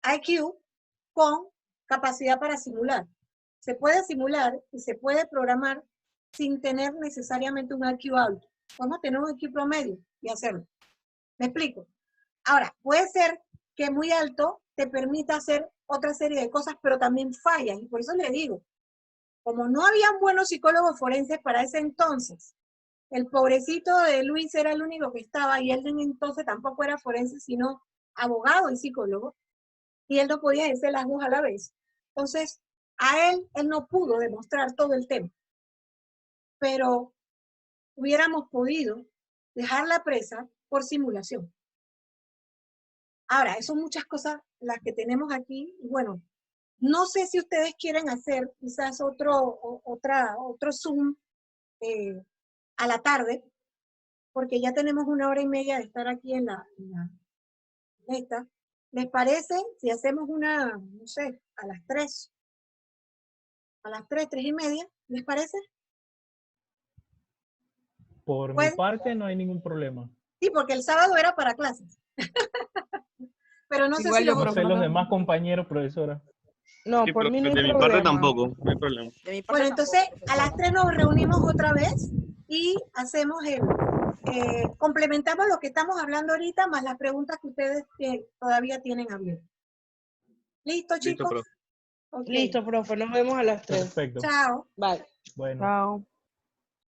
IQ con capacidad para simular. Se puede simular y se puede programar sin tener necesariamente un IQ alto. Podemos tener un IQ promedio y hacerlo. ¿Me explico? Ahora, puede ser que muy alto te permita hacer otra serie de cosas, pero también fallas. Y por eso le digo, como no habían buenos psicólogos forenses para ese entonces, el pobrecito de Luis era el único que estaba, y él entonces tampoco era forense, sino abogado y psicólogo, y él no podía hacer las dos a la vez. Entonces, él no pudo demostrar todo el tema, pero hubiéramos podido dejar la presa por simulación. Ahora, son muchas cosas las que tenemos aquí, y bueno, no sé si ustedes quieren hacer quizás otro Zoom a la tarde, porque ya tenemos 1 hora y media de estar aquí en esta. ¿Les parece si hacemos una, no sé, a las 3? A las 3, 3:30, ¿les parece? Por mi Pues, parte no hay ningún problema. sí, porque el sábado era para clases. Pero no sé Igual si yo, los No otros... sé profe, no los tengo demás problema. compañeros, profesora. no, Sí, por mí no hay de mi parte problema. tampoco, no hay problema. De mi parte Bueno, entonces tampoco, a las profesora. 3 nos reunimos otra vez y hacemos complementamos lo que estamos hablando ahorita, más las preguntas que ustedes todavía tienen abiertas. ¿Listo, Listo, chicos? profe. Ok. Listo, profe, nos vemos a las 3. Perfecto. Chao. Bye. Bueno. Chao.